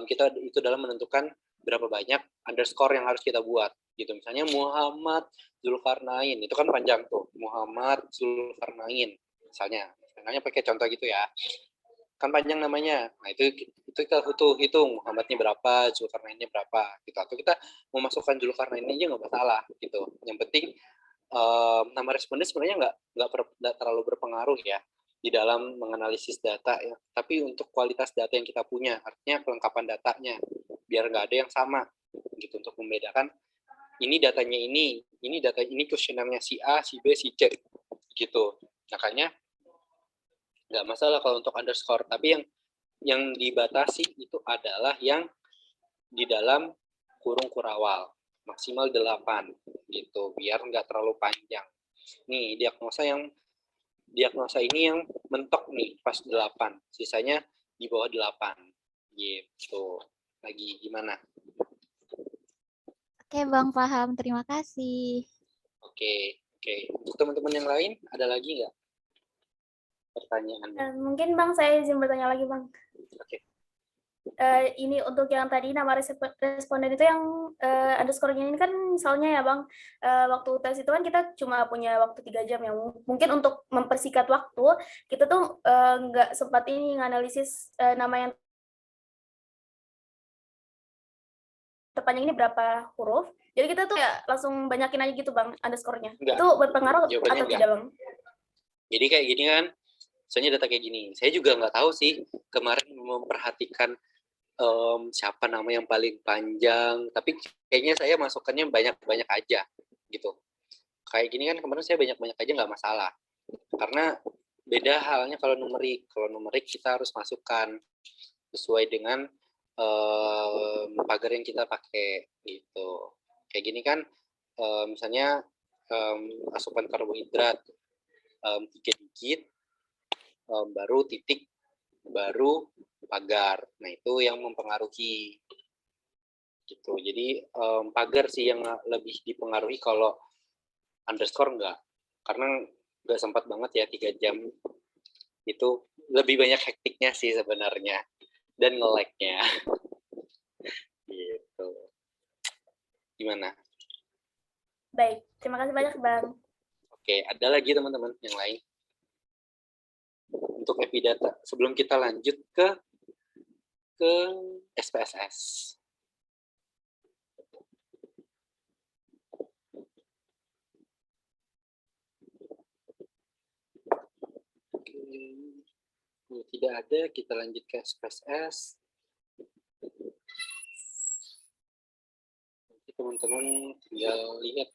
kita itu dalam menentukan berapa banyak underscore yang harus kita buat gitu. Misalnya Muhammad Zulkarnain, itu kan panjang tuh, Muhammad Zulkarnain misalnya pakai contoh gitu ya, kan panjang namanya. Nah itu kita hitung Muhammadnya berapa, Zulkarnainnya berapa gitu. Atau kita mau masukkan Zulkarnainnya aja nggak masalah gitu. Yang penting nama responden sebenarnya nggak terlalu berpengaruh ya di dalam menganalisis data ya. Tapi untuk kualitas data yang kita punya, artinya kelengkapan datanya, biar nggak ada yang sama gitu, untuk membedakan ini datanya ini data ini kuesionernya si A, si B, si C gitu. Makanya nggak masalah kalau untuk underscore, tapi yang dibatasi itu adalah yang di dalam kurung kurawal maksimal 8 gitu, biar nggak terlalu panjang. Nih diagnosa ini yang mentok nih pas 8, sisanya di bawah 8 gitu. Lagi gimana? Oke, Bang, paham. Terima kasih. Oke. Untuk teman-teman yang lain ada lagi nggak pertanyaan? Mungkin Bang, saya izin bertanya lagi Bang. Oke. Ini untuk yang tadi nama responden itu yang underscore-nya ini kan misalnya ya Bang, waktu tes itu kan kita cuma punya waktu 3 jam ya. Mungkin untuk mempersingkat waktu, kita tuh nggak sempat ini nganalisis nama yang terpanjang ini berapa huruf. Jadi kita tuh ya langsung banyakin aja gitu Bang underscore-nya. Itu berpengaruh atau tidak Bang? Jadi kayak gini kan, soalnya data kayak gini. Saya juga nggak tahu sih, kemarin memperhatikan siapa nama yang paling panjang, tapi kayaknya saya masukannya banyak-banyak aja gitu. Kayak gini kan kemarin saya banyak-banyak aja nggak masalah, karena beda halnya kalau numerik. Kalau numerik kita harus masukkan sesuai dengan pagar yang kita pakai gitu. Kayak gini kan misalnya asupan karbohidrat 3 digit, baru titik, baru pagar. Nah itu yang mempengaruhi gitu. Jadi pagar sih yang lebih dipengaruhi, kalau underscore enggak, karena nggak sempat banget ya 3 jam itu, lebih banyak hektiknya sih sebenarnya dan nge-lag-nya. Gitu. Gimana? Baik, terima kasih banyak Bang. Oke, ada lagi teman-teman yang lain untuk Epidata sebelum kita lanjut ke SPSS. Kalau tidak ada, kita lanjut ke SPSS. Nanti teman-teman tinggal lihat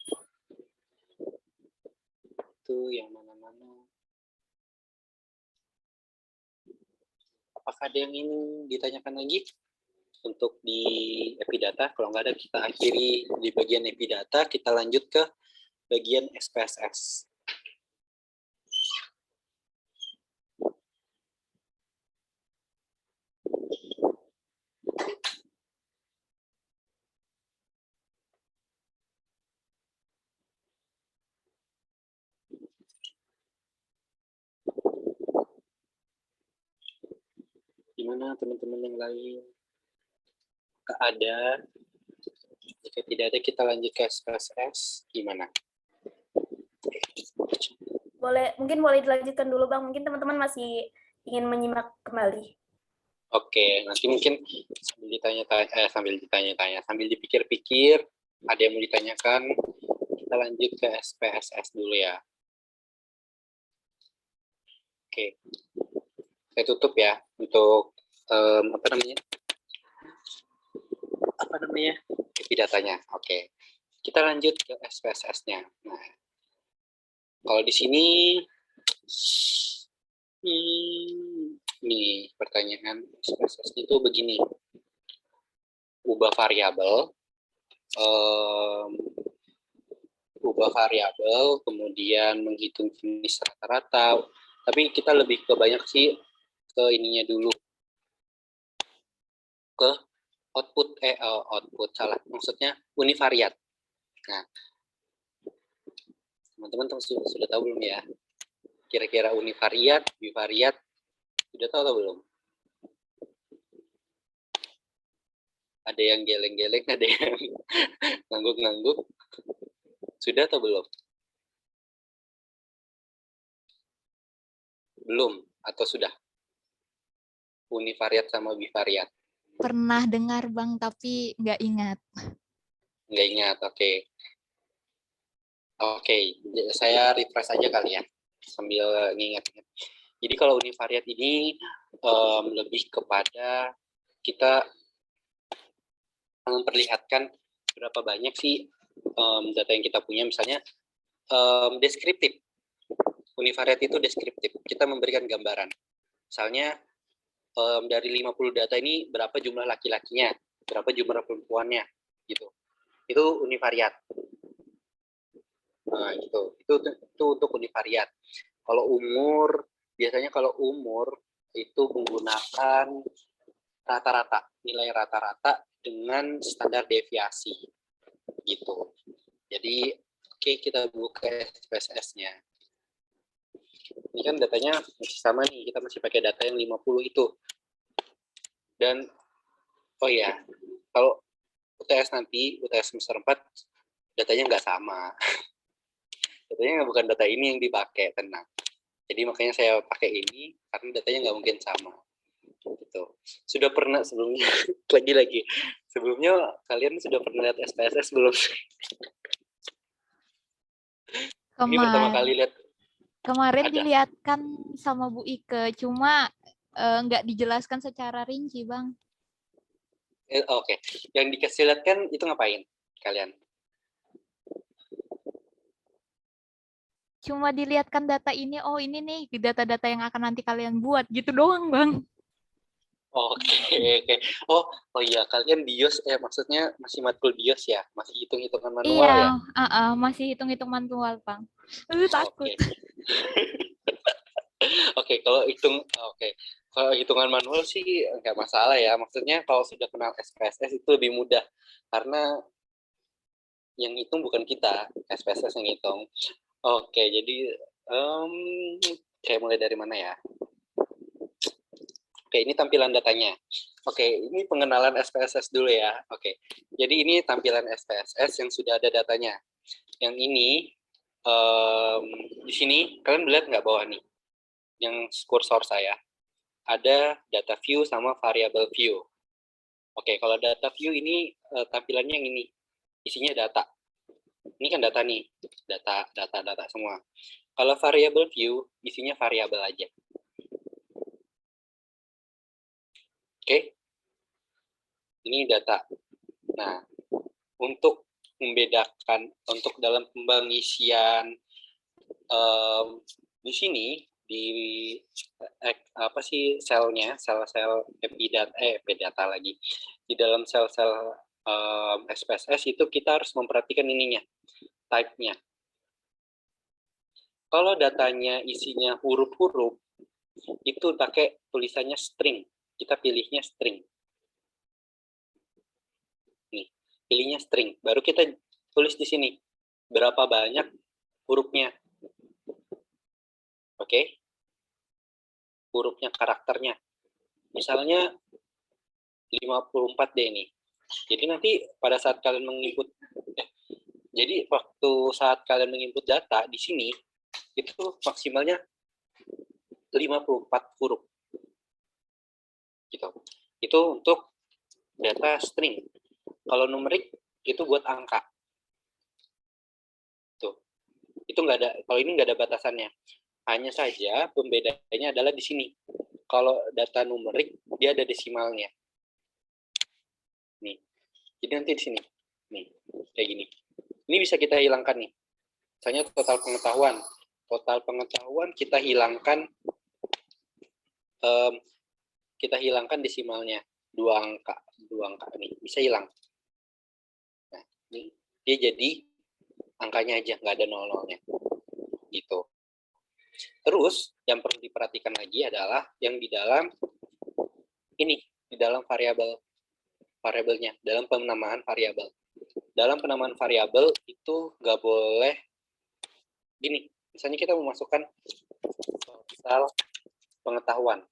itu yang mana-mana. Apakah ada yang ingin ditanyakan lagi untuk di Epidata? Kalau nggak ada, kita akhiri di bagian Epidata, kita lanjut ke bagian SPSS. Gimana teman-teman yang lain? Jika ada, jika tidak ada, kita lanjut ke SPSS. Gimana? Mungkin boleh dilanjutkan dulu Bang. Mungkin teman-teman masih ingin menyimak kembali. Oke, nanti mungkin sambil ditanya-tanya, sambil dipikir-pikir, ada yang mau ditanyakan, kita lanjut ke SPSS dulu ya. Oke, saya tutup ya untuk apa namanya Epidatanya. Oke, kita lanjut ke SPSS-nya. Nah, kalau di sini nih pertanyaan SPSS itu begini, ubah variabel, kemudian menghitung jenis rata-rata, tapi kita lebih ke banyak sih ke ininya dulu, ke output salah, maksudnya univariat. Nah, teman-teman sudah tahu belum ya? Kira-kira univariat, bivariat, sudah tahu atau belum? Ada yang geleng-geleng, ada yang ngangguk-ngangguk. Sudah atau belum? Belum atau sudah? Univariat sama bivariat. Pernah dengar Bang, tapi nggak ingat. Nggak ingat, oke. Oke, saya refresh aja kali ya, sambil nginget-inget. Jadi kalau univariat ini lebih kepada kita memperlihatkan berapa banyak sih data yang kita punya, misalnya deskriptif. Univariat itu deskriptif, kita memberikan gambaran. Misalnya dari 50 data ini berapa jumlah laki-lakinya, berapa jumlah perempuannya, gitu. Itu univariat. Nah, itu untuk univariat. Kalau umur, biasanya kalau umur itu menggunakan rata-rata, nilai rata-rata dengan standar deviasi, gitu. Jadi, oke, kita buka SPSS-nya. Ini kan datanya masih sama nih, kita masih pakai data yang 50 itu. Dan, oh ya, kalau UTS nanti, UTS semester 4, datanya nggak sama. Datanya bukan data ini yang dipakai, tenang. Jadi makanya saya pakai ini, karena datanya nggak mungkin sama. Gitu. Sudah pernah sebelumnya, lagi-lagi, sebelumnya kalian sudah pernah lihat SPSS belum? Ini pertama kali lihat. Kemarin ada. dilihatkan sama Bu Ike, cuma nggak dijelaskan secara rinci, Bang. Oke. Yang dikasih lihat kan itu ngapain kalian? Cuma dilihatkan data ini, oh ini nih data-data yang akan nanti kalian buat, gitu doang, Bang. Oke. Oh iya, kalian BIOS, maksudnya masih matkul BIOS ya? Masih hitung-hitungan manual Iya, ya? masih hitung-hitung manual, Bang. Takut. Oke, kalau hitungan manual sih nggak masalah ya. Maksudnya kalau sudah kenal SPSS itu lebih mudah, karena yang hitung bukan kita, SPSS yang hitung. Oke, jadi kayak mulai dari mana ya? Oke, ini tampilan datanya. Oke, ini pengenalan SPSS dulu ya. Oke, jadi ini tampilan SPSS yang sudah ada datanya. Yang ini, di sini, kalian lihat nggak bawah nih? Yang kursor saya. Ada data view sama variable view. Oke, kalau data view ini tampilannya yang ini. Isinya data. Ini kan data nih. Data semua. Kalau variable view, isinya variabel aja. Oke, ini data. Nah, untuk membedakan, untuk dalam pengisian di sini, di apa sih selnya, sel-sel epidata lagi. Di dalam sel-sel SPSS itu kita harus memperhatikan ininya, type-nya. Kalau datanya isinya huruf-huruf, itu pakai tulisannya string. Kita pilihnya string. Nih, pilihnya string. Baru kita tulis di sini berapa banyak hurufnya. Oke? Hurufnya, karakternya. Misalnya 54 deh nih. Jadi nanti pada saat kalian menginput jadi waktu saat kalian menginput data di sini itu maksimalnya 54 huruf. Gitu. Itu untuk data string. Kalau numerik itu buat angka. Tuh. Itu nggak ada, kalau ini nggak ada batasannya. Hanya saja pembedanya adalah di sini. Kalau data numerik dia ada desimalnya. Nih. Jadi nanti di sini. Nih, kayak gini. Ini bisa kita hilangkan nih. Misalnya total pengetahuan. Total pengetahuan kita hilangkan desimalnya. Dua angka nih bisa hilang. Nah, ini dia jadi angkanya aja, nggak ada nol-nolnya. Gitu. Terus yang perlu diperhatikan lagi adalah yang di dalam ini, di dalam variabelnya, dalam penamaan variabel. Dalam penamaan variabel itu nggak boleh gini. Misalnya kita memasukkan total pengetahuan.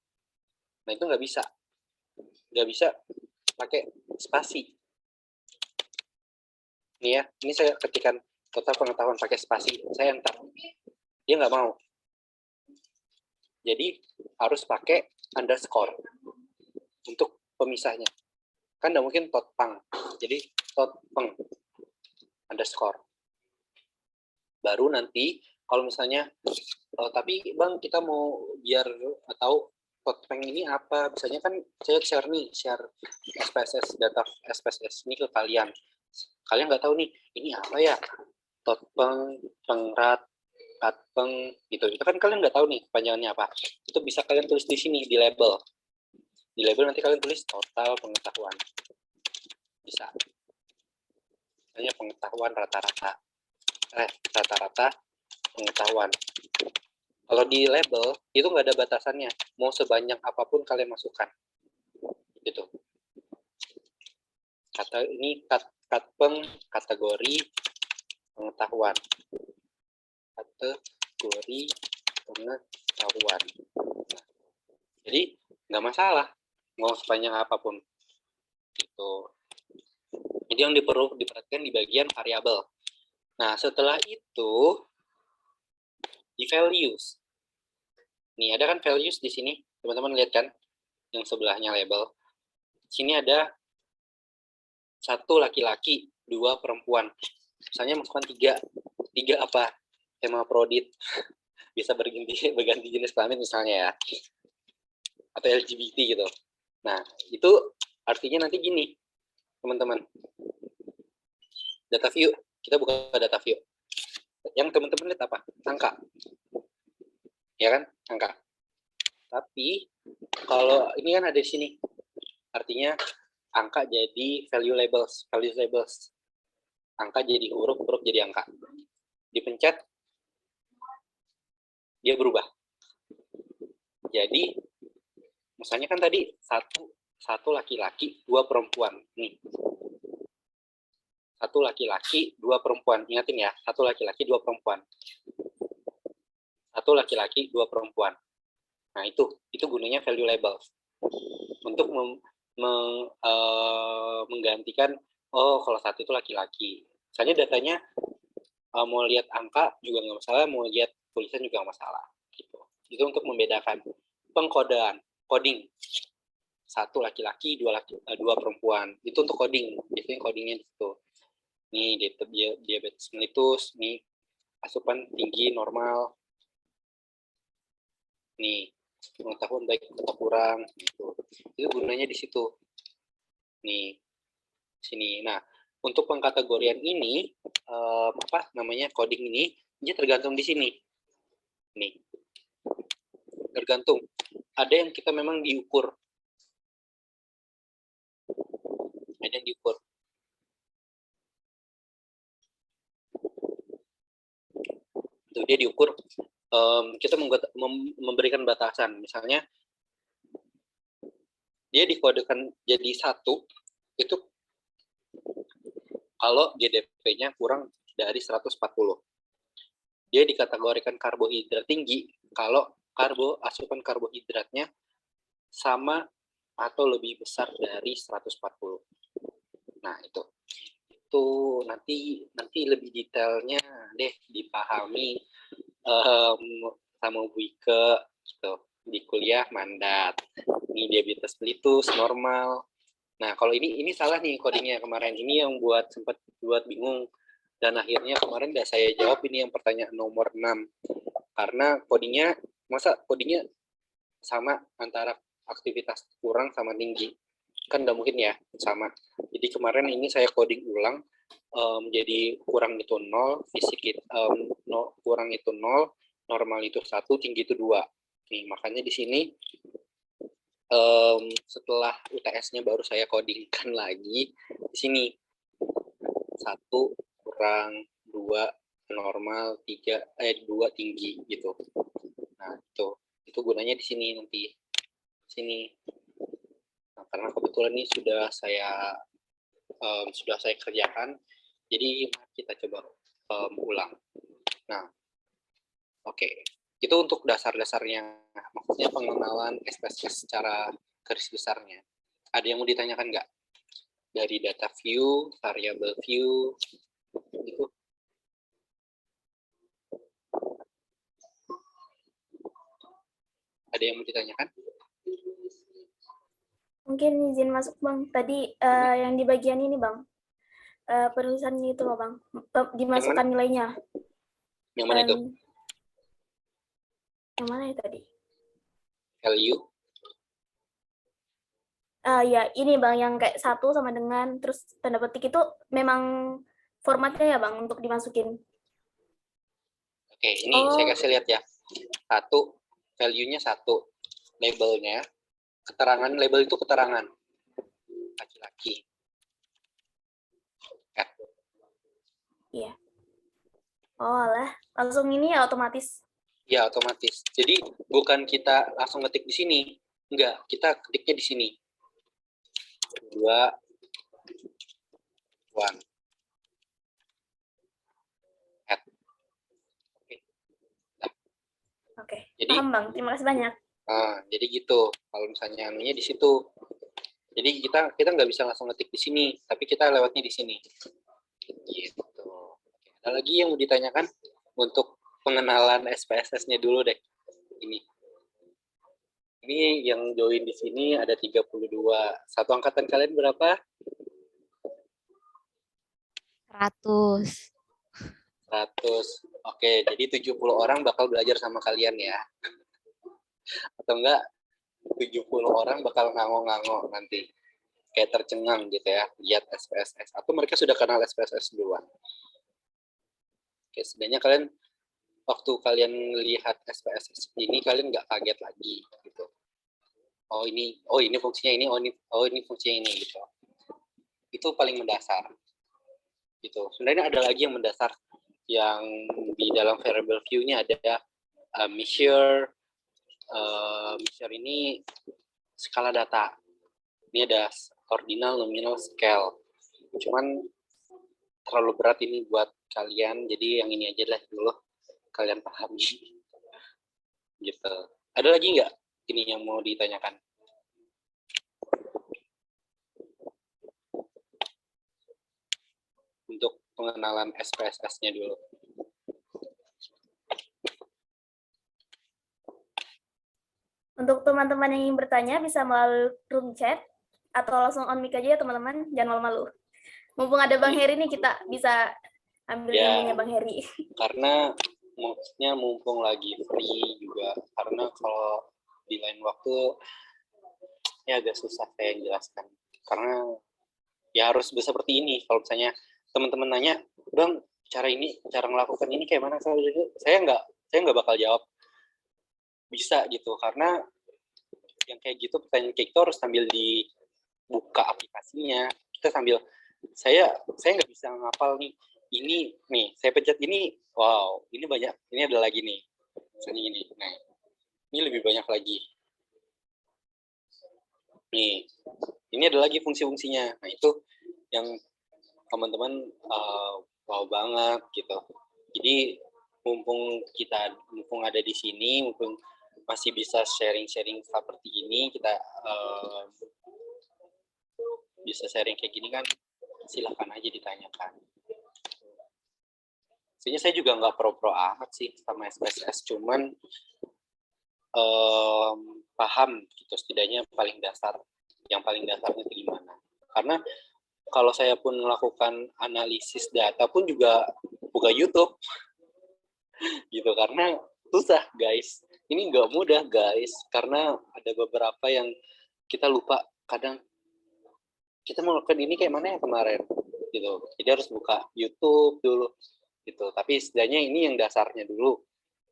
Nah, itu nggak bisa. Nggak bisa pakai spasi. Nih ya, ini saya ketikkan total pengetahuan pakai spasi. Saya enter. Dia nggak mau. Jadi, harus pakai underscore untuk pemisahnya. Kan nggak mungkin totpang. Jadi, totpeng underscore. Baru nanti, kalau misalnya, tapi Bang, kita mau biar tahu totpeng ini apa, misalnya kan saya share SPSS, data SPSS ini ke kalian. Kalian nggak tahu nih, ini apa ya? Totpeng, pengrat, katpeng, gitu. Itu kan kalian nggak tahu nih kepanjangannya apa. Itu bisa kalian tulis di sini, di label. Di label nanti kalian tulis total pengetahuan. Bisa. Misalnya pengetahuan rata-rata pengetahuan. Kalau di label itu nggak ada batasannya, mau sebanyak apapun kalian masukkan, gitu. Kata ini katpeng kategori pengetahuan, kategori pengetahuan. Nah, jadi nggak masalah mau sebanyak apapun, gitu. Jadi yang perlu diperhatikan di bagian variabel. Nah, setelah itu di values. Nih, ada kan values di sini. Teman-teman lihat kan? Yang sebelahnya label. Sini ada 1 laki-laki, 2 perempuan. Misalnya masukkan 3. 3 apa? Hermaprodit. Bisa berganti jenis kelamin misalnya ya. Atau LGBT gitu. Nah, itu artinya nanti gini, teman-teman. Data view. Kita buka data view. Yang teman-teman lihat apa? Angka. Ya kan? Angka. Tapi kalau ini kan ada di sini. Artinya angka jadi value labels. Angka jadi huruf jadi angka. Dipencet dia berubah. Jadi misalnya kan tadi satu laki-laki, 2 perempuan. Nih. 1 laki-laki, 2 perempuan. Ingatin ya, 1 laki-laki, 2 perempuan. 1 laki-laki, 2 perempuan. Nah, itu gunanya value labels. Untuk menggantikan, oh kalau satu itu laki-laki. Misalnya datanya mau lihat angka juga nggak masalah, mau lihat tulisan juga nggak masalah. Gitu. Itu untuk membedakan pengkodean, coding. 1 laki-laki, 2 perempuan. Itu untuk coding. Biasanya codingnya di situ. Nih, diabetes mellitus, nih asupan tinggi normal. Nih, pengetahuan baik atau kurang gitu. Itu gunanya di situ. Nih, sini. Nah, untuk pengkategorian ini coding ini tergantung di sini. Nih. Tergantung. Ada yang kita memang diukur. Ada yang diukur. Tuh, dia diukur. Kita memberikan batasan. Misalnya, dia dikodekan jadi 1, itu kalau GDP-nya kurang dari 140. Dia dikategorikan karbohidrat tinggi kalau asupan karbohidratnya sama atau lebih besar dari 140. Nah, itu nanti lebih detailnya deh dipahami sama Bu Ike gitu, di kuliah mandat. Ini diabetes mellitus normal. Nah, kalau ini salah nih codingnya kemarin. Ini yang sempat buat bingung. Dan akhirnya kemarin udah saya jawab ini yang pertanyaan nomor 6. Karena codingnya sama antara aktivitas kurang sama tinggi. Kan nggak mungkin ya sama. Jadi kemarin ini saya coding ulang. Jadi kurang itu 0, kurang itu 0, normal itu 1, tinggi itu 2. Nih, makanya di sini setelah UTS-nya baru saya codingkan lagi di sini 1 kurang 2 normal 2 tinggi gitu. Nah, itu gunanya di sini nanti. Sini. Nah, karena kebetulan ini sudah saya kerjakan, jadi kita coba ulang. Nah, oke. Itu untuk dasar-dasarnya, maksudnya pengenalan SPSS secara garis besarnya. Ada yang mau ditanyakan nggak? Dari data view, variable view, gitu. Ada yang mau ditanyakan? Mungkin izin masuk Bang. Tadi yang di bagian ini Bang, penulisannya itu loh Bang, dimasukkan nilainya. Yang mana itu? Yang mana ya tadi? Value? Ya ini Bang, yang kayak 1 sama dengan, terus tanda petik itu memang formatnya ya Bang untuk dimasukin. Oke, ini saya kasih lihat ya. 1, value-nya 1, labelnya, keterangan, label itu keterangan. Laki-laki. Iya. Oh alah, langsung ini ya otomatis. Ya, otomatis. Jadi bukan kita langsung ngetik di sini. Enggak, kita ketiknya di sini. 2, 1. Add. Oke. Jadi, paham Bang, terima kasih banyak. Jadi gitu. Kalau misalnya anunya di situ. Jadi kita nggak bisa langsung ngetik di sini, tapi kita lewatnya di sini. Gitu. Ada lagi yang mau ditanyakan untuk pengenalan SPSS-nya dulu deh. Ini yang join di sini ada 32. Satu angkatan kalian berapa? 100. 100. Oke, jadi 70 orang bakal belajar sama kalian ya. Atau enggak 70 orang bakal ngango-ngango nanti. Kayak tercengang gitu ya, lihat SPSS. Atau mereka sudah kenal SPSS duluan. Oke, setidaknya kalian waktu kalian lihat SPSS ini kalian nggak kaget lagi gitu. Oh ini fungsinya ini, ini fungsinya ini gitu. Itu paling mendasar. Gitu. Sebenarnya ada lagi yang mendasar yang di dalam variable view-nya ada measure. Measure ini skala data. Ini ada ordinal, nominal, scale. Cuman terlalu berat ini buat kalian, jadi yang ini aja lah dulu kalian pahami. Gitu. Ada lagi nggak ini yang mau ditanyakan? Untuk pengenalan SPSS-nya dulu. Untuk teman-teman yang ingin bertanya bisa melalui room chat atau langsung on mic aja ya teman-teman, jangan malu-malu. Mumpung ada Bang Heri nih, kita bisa ambil ilmunya Bang Heri. Karena maksudnya mumpung lagi free juga, karena kalau di lain waktu ini agak susah saya jelaskan karena ya harus seperti ini. Kalau misalnya teman-teman nanya, Bang, cara melakukan ini kayak mana? Saya nggak bakal jawab bisa gitu, karena yang kayak gitu, pertanyaan kayak gitu harus sambil dibuka aplikasinya. Kita sambil, saya nggak bisa ngapal nih, ini nih, saya pencet ini, wow, ini banyak, ini ada lagi nih, misalnya gini, nah, ini lebih banyak lagi. Nih, ini ada lagi fungsi-fungsinya. Nah, itu yang teman-teman wow banget gitu. Jadi mumpung ada di sini, mumpung masih bisa sharing-sharing seperti ini, kita bisa sharing kayak gini kan, silahkan aja ditanyakan. Sebenarnya saya juga nggak pro-pro amat sih sama SPSS, cuman paham gitu, setidaknya yang paling dasarnya itu gimana. Karena kalau saya pun melakukan analisis data pun juga buka YouTube gitu, karena susah guys, ini nggak mudah guys, karena ada beberapa yang kita lupa, kadang kita mau melakukan ini kayak mana ya kemarin gitu, jadi harus buka YouTube dulu gitu. Tapi setidaknya ini yang dasarnya dulu,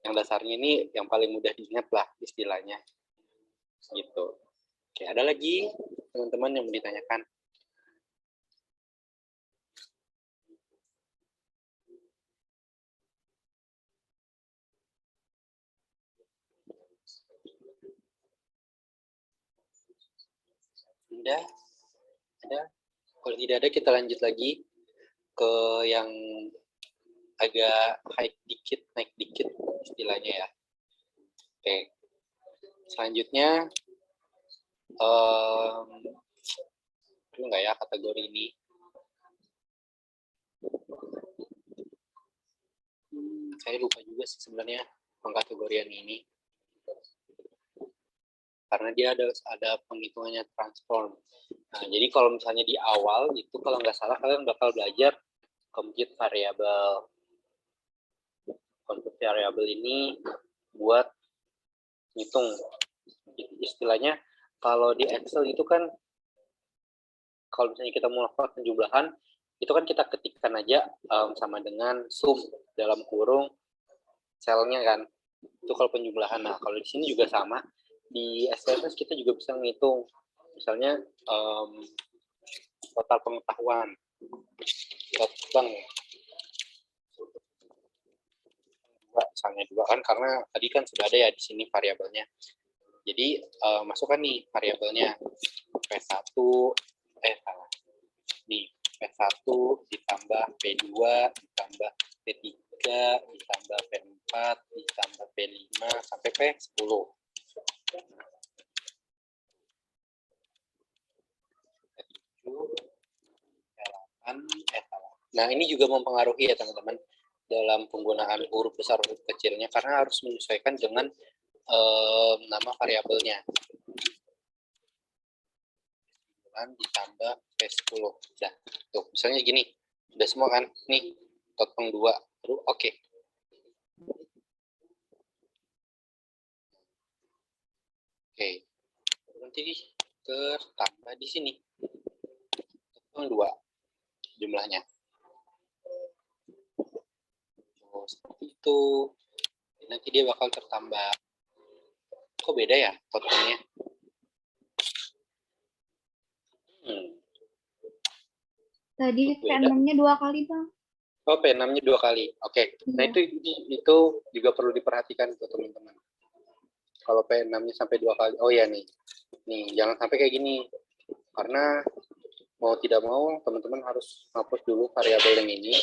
yang dasarnya ini yang paling mudah diingat lah istilahnya gitu. Oke, ada lagi teman-teman yang mau ditanyakan? Ada? Kalau tidak ada, kita lanjut lagi ke yang agak naik dikit istilahnya ya. Oke, selanjutnya enggak ya kategori ini. Saya lupa juga sih sebenarnya pengkategorian ini, karena dia ada penghitungannya transform. Nah, jadi kalau misalnya di awal itu, kalau nggak salah kalian bakal belajar compute variable. Compute variable ini buat ngitung. Istilahnya kalau di Excel itu kan, kalau misalnya kita mau melakukan penjumlahan, itu kan kita ketikkan aja sama dengan sum dalam kurung selnya kan. Itu kalau penjumlahan. Nah, kalau di sini juga sama. Di SPSS kita juga bisa menghitung. Misalnya total pengetahuan. Bang, misalnya 2 kan, karena tadi kan sudah ada ya di sini variabelnya. Jadi masukkan nih variabelnya P1 nih, P1 ditambah P2 ditambah P3 ditambah P4 ditambah P5 sampai P10. Nah, ini juga mempengaruhi ya teman-teman dalam penggunaan huruf besar huruf kecilnya, karena harus menyesuaikan dengan nama variabelnya. Ditambah P10. Udah, tuh misalnya gini, udah semua kan, nih potong 2, baru oke. Oke, nanti tertambah di sini, potong 2 jumlahnya. Oh, seperti itu. Nanti dia bakal tertambah. Kok beda ya potongnya? Tadi P6-nya 2 kali, Bang. Oh, P6-nya 2 kali. Oke. Nah, itu juga perlu diperhatikan tuh teman-teman. Kalau P6-nya sampai 2 kali. Oh ya nih. Nih, jangan sampai kayak gini. Karena mau tidak mau teman-teman harus hapus dulu variabel yang ini.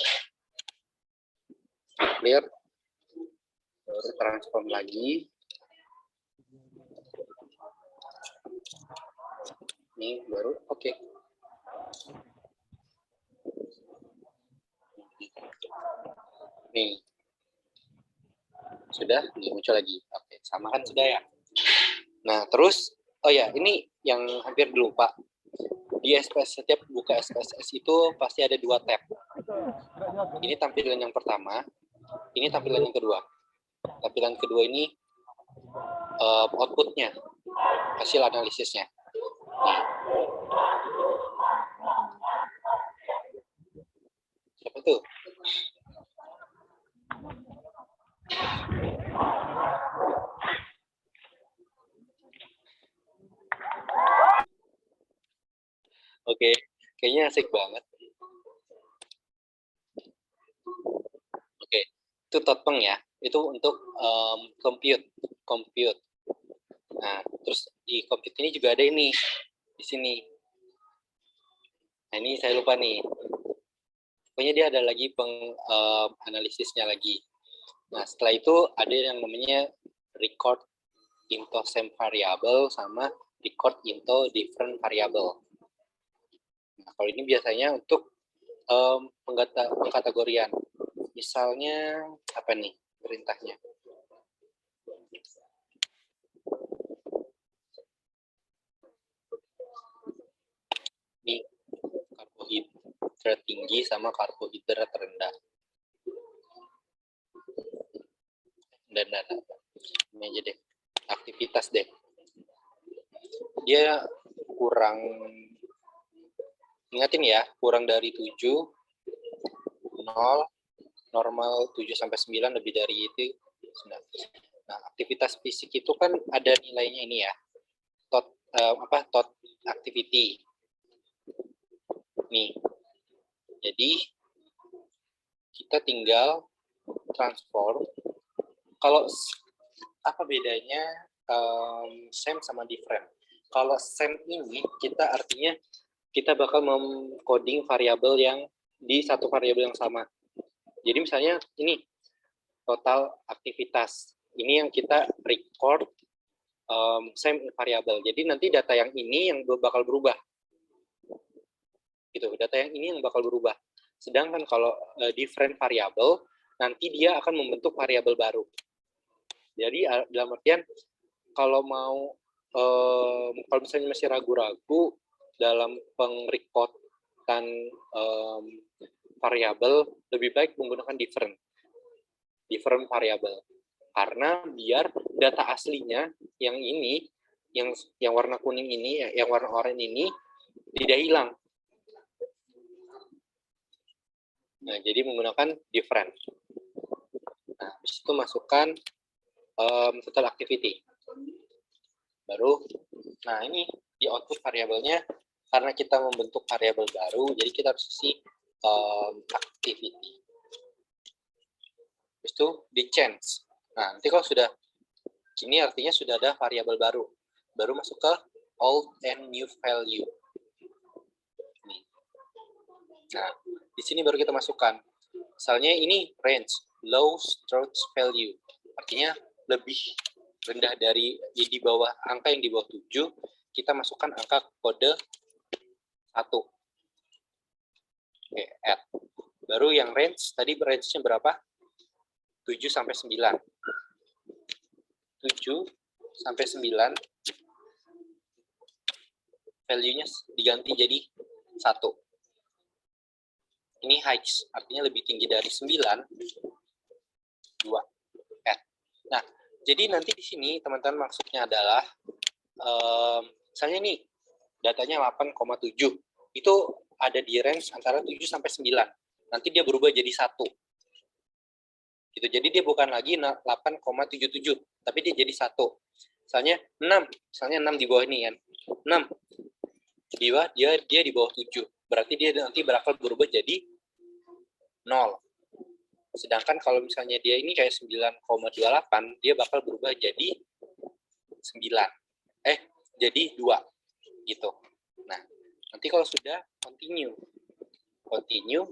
Clear. Baru transform lagi. Nih, baru oke. Nih. Sudah, nih muncul lagi. Oke, sama kan sudah ya. Nah, terus oh ya, ini yang hampir lupa. Di SPSS, setiap buka SPSS itu pasti ada 2 tab. Ini tampilan yang pertama, ini tampilan yang kedua. Tampilan kedua ini outputnya, hasil analisisnya. Nih. Siapa tuh? Oke, kayaknya asik banget. Oke, itu totpeng ya. Itu untuk compute. Nah, terus di compute ini juga ada ini di sini. Nah, ini saya lupa nih. Pokoknya dia ada lagi analisisnya lagi. Nah, setelah itu ada yang namanya record into same variable sama record into different variable. Nah, kalau ini biasanya untuk pengkategorian. Misalnya apa nih perintahnya? Ini karbohidrat tinggi sama karbohidrat rendah. Dan ini aja deh, aktivitas deh. Dia kurang, ingatin ya, kurang dari 7, 0, normal 7 sampai 9, lebih dari itu 9. Nah, aktivitas fisik itu kan ada nilainya ini ya. Tot activity. Nih. Jadi kita tinggal transform. Kalau apa bedanya same sama different? Kalau same ini kita artinya kita bakal mengcoding variabel yang di satu variabel yang sama. Jadi misalnya ini total aktivitas. Ini yang kita record same variabel. Jadi nanti data yang ini yang bakal berubah. Gitu. Data yang ini yang bakal berubah. Sedangkan kalau different variable, nanti dia akan membentuk variabel baru. Jadi dalam artian kalau mau kalau misalnya masih ragu-ragu dalam pengrekodan variabel, lebih baik menggunakan different variable. Karena biar data aslinya yang ini, yang warna kuning ini, yang warna oranye ini tidak hilang. Nah, jadi menggunakan different. Nah, habis itu masukkan total activity. Baru, nah ini di output variabelnya, karena kita membentuk variabel baru, jadi kita harus isi activity. Habis itu di change. Nah, nanti kalau sudah ini artinya sudah ada variabel baru. Baru masuk ke old and new value. Nah, di sini baru kita masukkan. Misalnya ini range, low storage value. Artinya lebih rendah dari di bawah angka yang di bawah 7, kita masukkan angka kode 1. Oke, add. Baru yang range, tadi range-nya berapa? 7 sampai 9. 7 sampai 9 value-nya diganti jadi 1. Ini height, artinya lebih tinggi dari 9, 2, add. Nah, jadi nanti di sini teman-teman maksudnya adalah, misalnya nih, datanya 8,7, itu ada di range antara 7 sampai 9. Nanti dia berubah jadi 1. Gitu. Jadi dia bukan lagi 8,77, tapi dia jadi 1. Misalnya 6, misalnya 6 di bawah ini kan. 6. Di bawah dia di bawah 7. Berarti dia nanti bakal berubah jadi 0. Sedangkan kalau misalnya dia ini kayak 9,28, dia bakal berubah jadi 9. Jadi 2. Gitu. Nah, nanti kalau sudah continue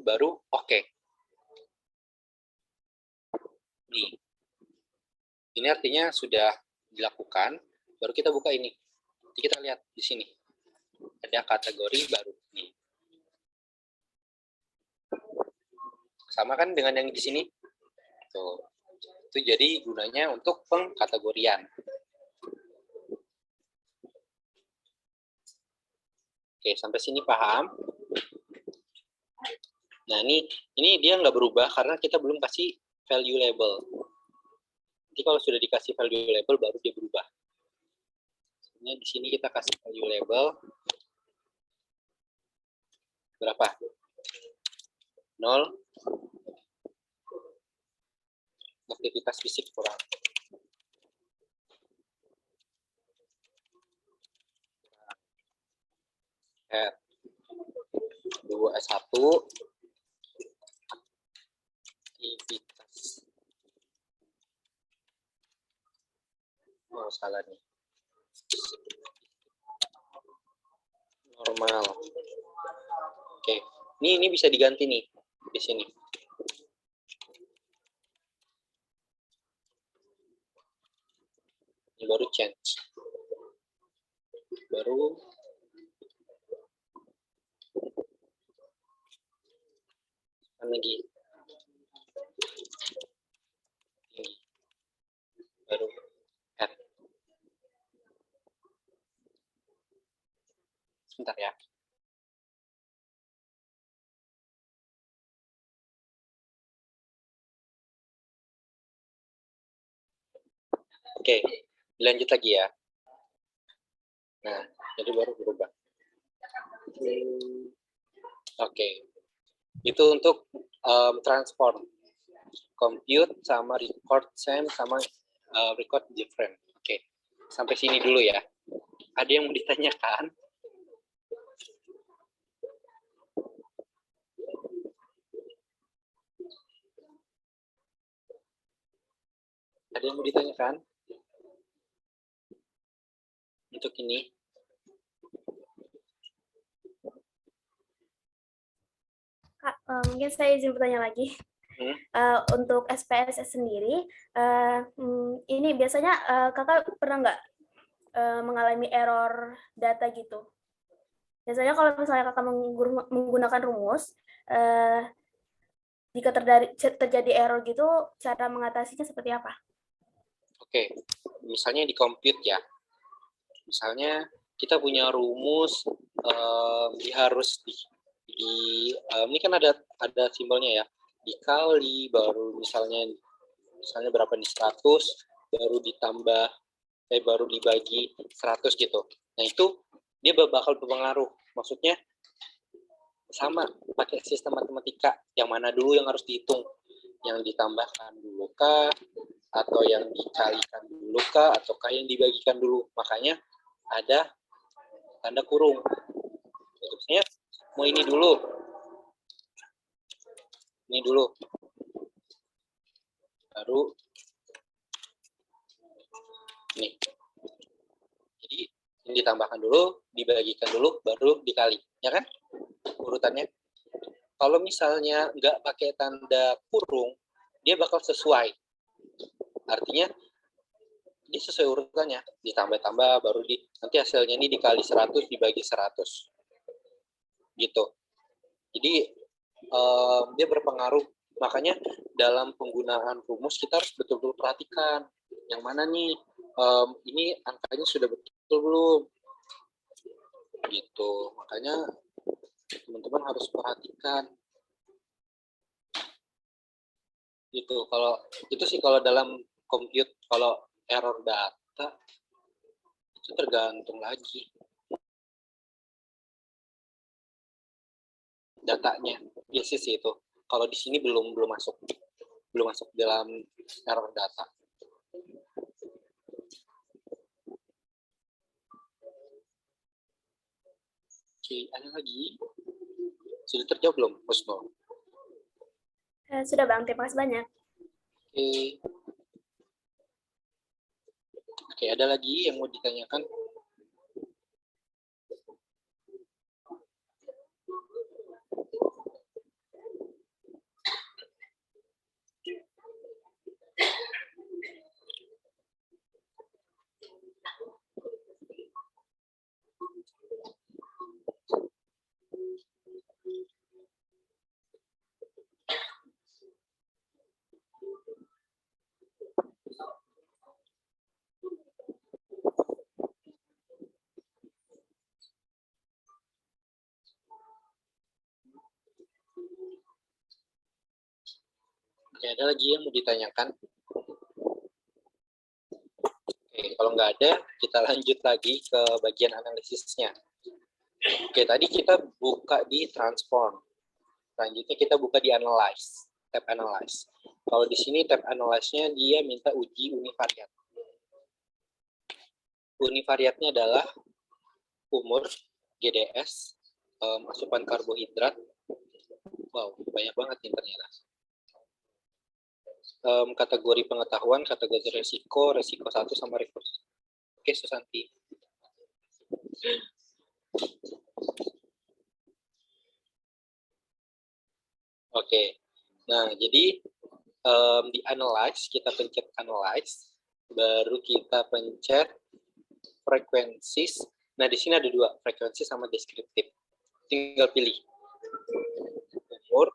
baru oke. Nih. Ini artinya sudah dilakukan, baru kita buka ini. Nanti kita lihat di sini. Ada kategori baru nih. Sama kan dengan yang di sini? Tuh. Itu jadi gunanya untuk pengkategorian. Oke, sampai sini paham? Nah, ini dia nggak berubah karena kita belum kasih value label. Nanti Nanti kalau sudah dikasih value label baru dia berubah. Sebenarnya di sini kita kasih value label berapa? 0. Aktivitas fisik kurang. Add 2S1 aktivitas. Oh, salah nih. Normal. Oke. Ini bisa diganti nih di sini. Ini baru change. Baru lagi. Ini. Baru add. Sebentar ya. Oke, lanjut lagi ya. Nah, jadi baru berubah. Oke, itu untuk transform, compute sama record same sama record different. Oke, sampai sini dulu ya. Ada yang mau ditanyakan? Ada yang mau ditanyakan? Untuk ini? Kak, mungkin saya izin bertanya lagi. Untuk SPSS sendiri, ini biasanya kakak pernah nggak mengalami error data gitu? Biasanya kalau misalnya kakak menggunakan rumus, jika terjadi error gitu, cara mengatasinya seperti apa? Oke, Misalnya di compute ya. Misalnya kita punya rumus, harus ini kan ada simbolnya ya, dikali baru misalnya berapa nih, 100 baru ditambah baru dibagi 100 gitu. Nah itu dia bakal berpengaruh, maksudnya sama pakai sistem matematika, yang mana dulu yang harus dihitung, yang ditambahkan dulu kah, atau yang dikalikan dulu kah, ataukah yang dibagikan dulu. Makanya ada tanda kurung. Maksudnya mau ini dulu, baru nih. Jadi ini ditambahkan dulu, dibagikan dulu, baru dikali, ya kan? Urutannya. Kalau misalnya nggak pakai tanda kurung, dia bakal sesuai. Artinya dia sesuai urutannya, ditambah-tambah baru nanti hasilnya ini dikali 100 dibagi 100. Gitu. Jadi dia berpengaruh. Makanya dalam penggunaan rumus kita harus betul-betul perhatikan yang mana nih, ini angkanya sudah betul belum, gitu. Makanya teman-teman harus perhatikan gitu. Kalau itu sih kalau dalam compute. Kalau error data itu tergantung lagi datanya. Yes sih itu. Kalau di sini belum masuk dalam error data. Oke, ada lagi? Sudah terjawab belum, Husnul? Sudah Bang, terima kasih banyak. Oke, ada lagi yang mau ditanyakan? Oke, ada lagi yang mau ditanyakan? Oke, kalau nggak ada, kita lanjut lagi ke bagian analisisnya. Oke, tadi kita buka di transform. Selanjutnya kita buka di analyze, tab analyze. Kalau di sini tab analyze-nya dia minta uji univariat. Univariatnya adalah umur, GDS, asupan karbohidrat. Wow, banyak banget nih ternyata. Kategori pengetahuan, kategori resiko 1 sama resiko. Oke, Susanti. Oke, nah jadi di analyze, kita pencet analyze, baru kita pencet frequencies. Nah, di sini ada 2, frekuensi sama deskriptif. Tinggal pilih umur,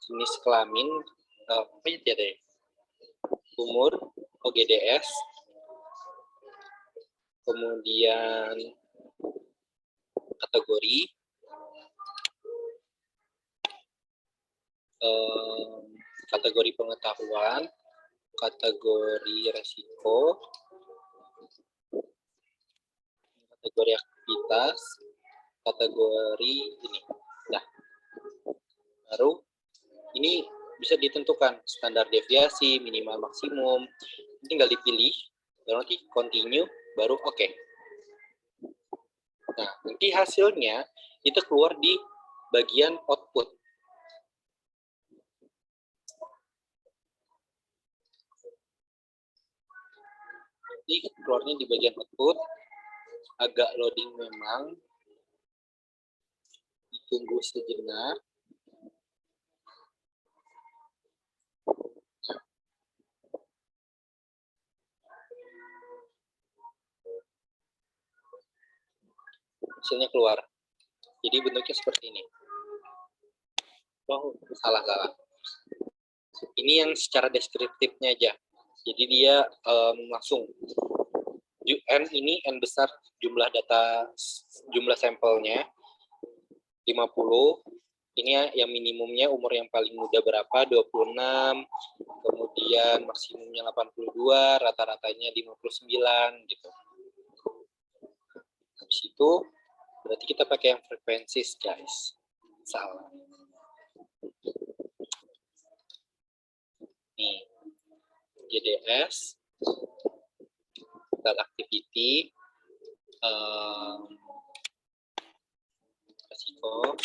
jenis kelamin, apa ya deh? Umur, OGDS, kemudian kategori, kategori pengetahuan, kategori resiko, kategori aktivitas, kategori ini. Nah, baru ini bisa ditentukan standar deviasi, minimal maksimum. Tinggal dipilih, baru nanti continue, baru oke. Nah, nanti hasilnya itu keluar di bagian output. Nanti keluarnya di bagian output, agak loading memang. Ditunggu sejenak. Hasilnya keluar. Jadi bentuknya seperti ini. Oh, salah. Ini yang secara deskriptifnya aja. Jadi dia langsung N ini N besar jumlah data, jumlah sampelnya 50. Ini yang minimumnya umur yang paling muda berapa, 26, kemudian maksimumnya 82, rata-ratanya 59 gitu. Habis itu berarti kita pakai yang frekuensis, guys. Salah. Nih, GDS, data activity, resiko,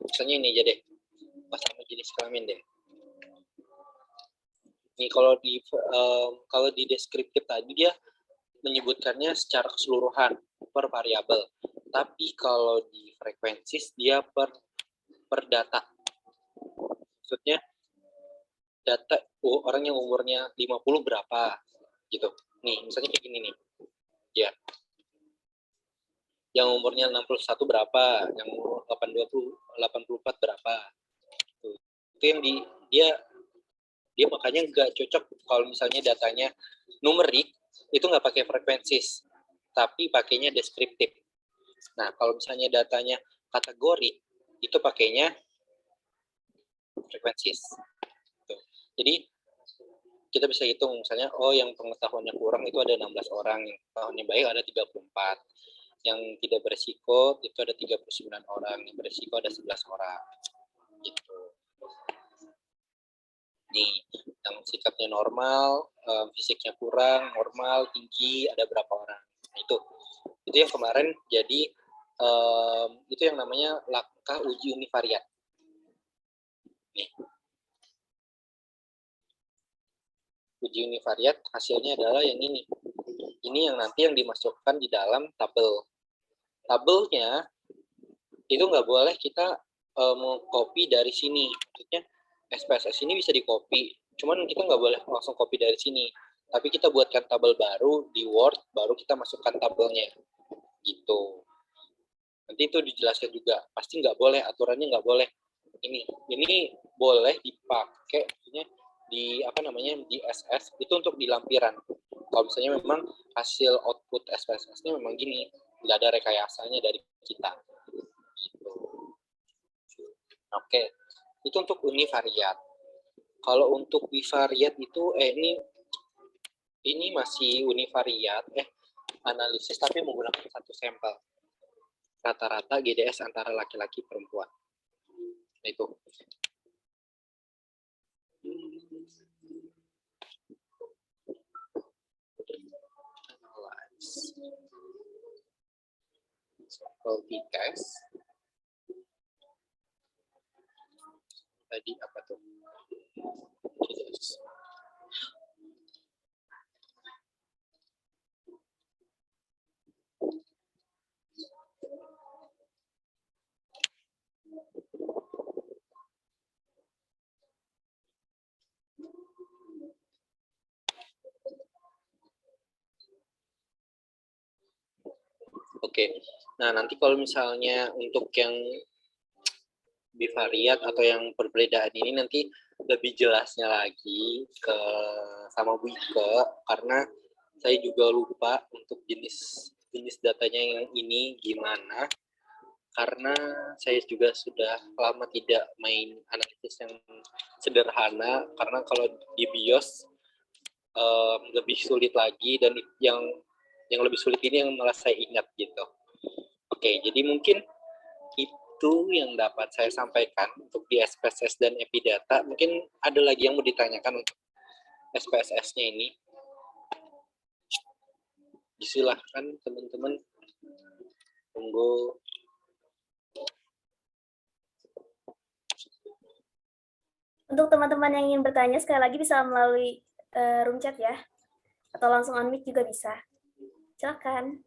misalnya ini aja deh, sama jenis kelamin deh. Ini kalau di deskriptif tadi dia menyebutkannya secara keseluruhan per variabel, tapi kalau di frekuensis dia per data. Maksudnya data orang yang umurnya 50 berapa gitu. Nih, misalnya kayak gini nih. Ya. Yang umurnya 61 berapa, yang 84 berapa. Tuh. Itu yang dia makanya nggak cocok kalau misalnya datanya numerik, itu nggak pakai frekuensis, tapi pakainya deskriptif. Nah, kalau misalnya datanya kategori, itu pakainya frekuensis. Tuh. Jadi, kita bisa hitung misalnya, oh yang pengetahuannya kurang itu ada 16 orang, yang pengetahuannya baik ada 34. Yang tidak beresiko itu ada 39 orang, yang beresiko ada 11 orang. Gitu. Nih, yang sikapnya normal, fisiknya kurang, normal, tinggi, ada berapa orang. Nah, itu yang kemarin jadi itu yang namanya langkah uji univariat. Nih. Uji univariat hasilnya adalah yang ini. Ini yang nanti yang dimasukkan di dalam tabel. Tabelnya itu nggak boleh kita copy dari sini. Maksudnya SPSS ini bisa di-copy, cuman kita nggak boleh langsung copy dari sini. Tapi kita buatkan tabel baru di Word, baru kita masukkan tabelnya. Gitu. Nanti itu dijelaskan juga. Pasti nggak boleh, aturannya nggak boleh. Ini boleh dipakai di di SS itu untuk di lampiran. Kalau misalnya memang hasil output SPSS-nya memang gini, nggak ada rekayasanya dari kita. Gitu. Oke. Itu untuk univariat. Kalau untuk bivariat itu ini masih univariat analisis tapi menggunakan satu sampel. Rata-rata GDS antara laki-laki perempuan. Itu. Sampel test. Tadi apa tuh? GDS. Oke, nah nanti kalau misalnya untuk yang bivariat atau yang perbedaan ini nanti lebih jelasnya lagi sama Bu Ike, karena saya juga lupa untuk jenis datanya yang ini gimana, karena saya juga sudah lama tidak main analisis yang sederhana, karena kalau di BIOS lebih sulit lagi, dan yang lebih sulit ini yang malah saya ingat gitu. Oke, jadi mungkin itu yang dapat saya sampaikan untuk di SPSS dan Epidata. Mungkin ada lagi yang mau ditanyakan untuk SPSS-nya ini. Silahkan teman-teman. Tunggu. Untuk teman-teman yang ingin bertanya, sekali lagi bisa melalui room chat ya. Atau langsung unmute juga bisa. Silakan.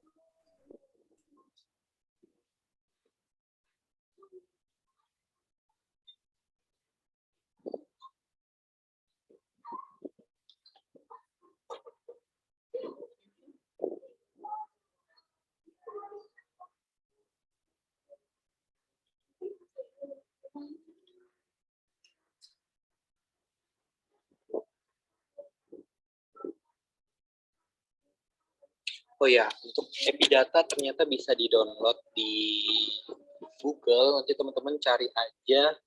Oh ya, untuk Epidata ternyata bisa di-download di Google. Nanti teman-teman cari aja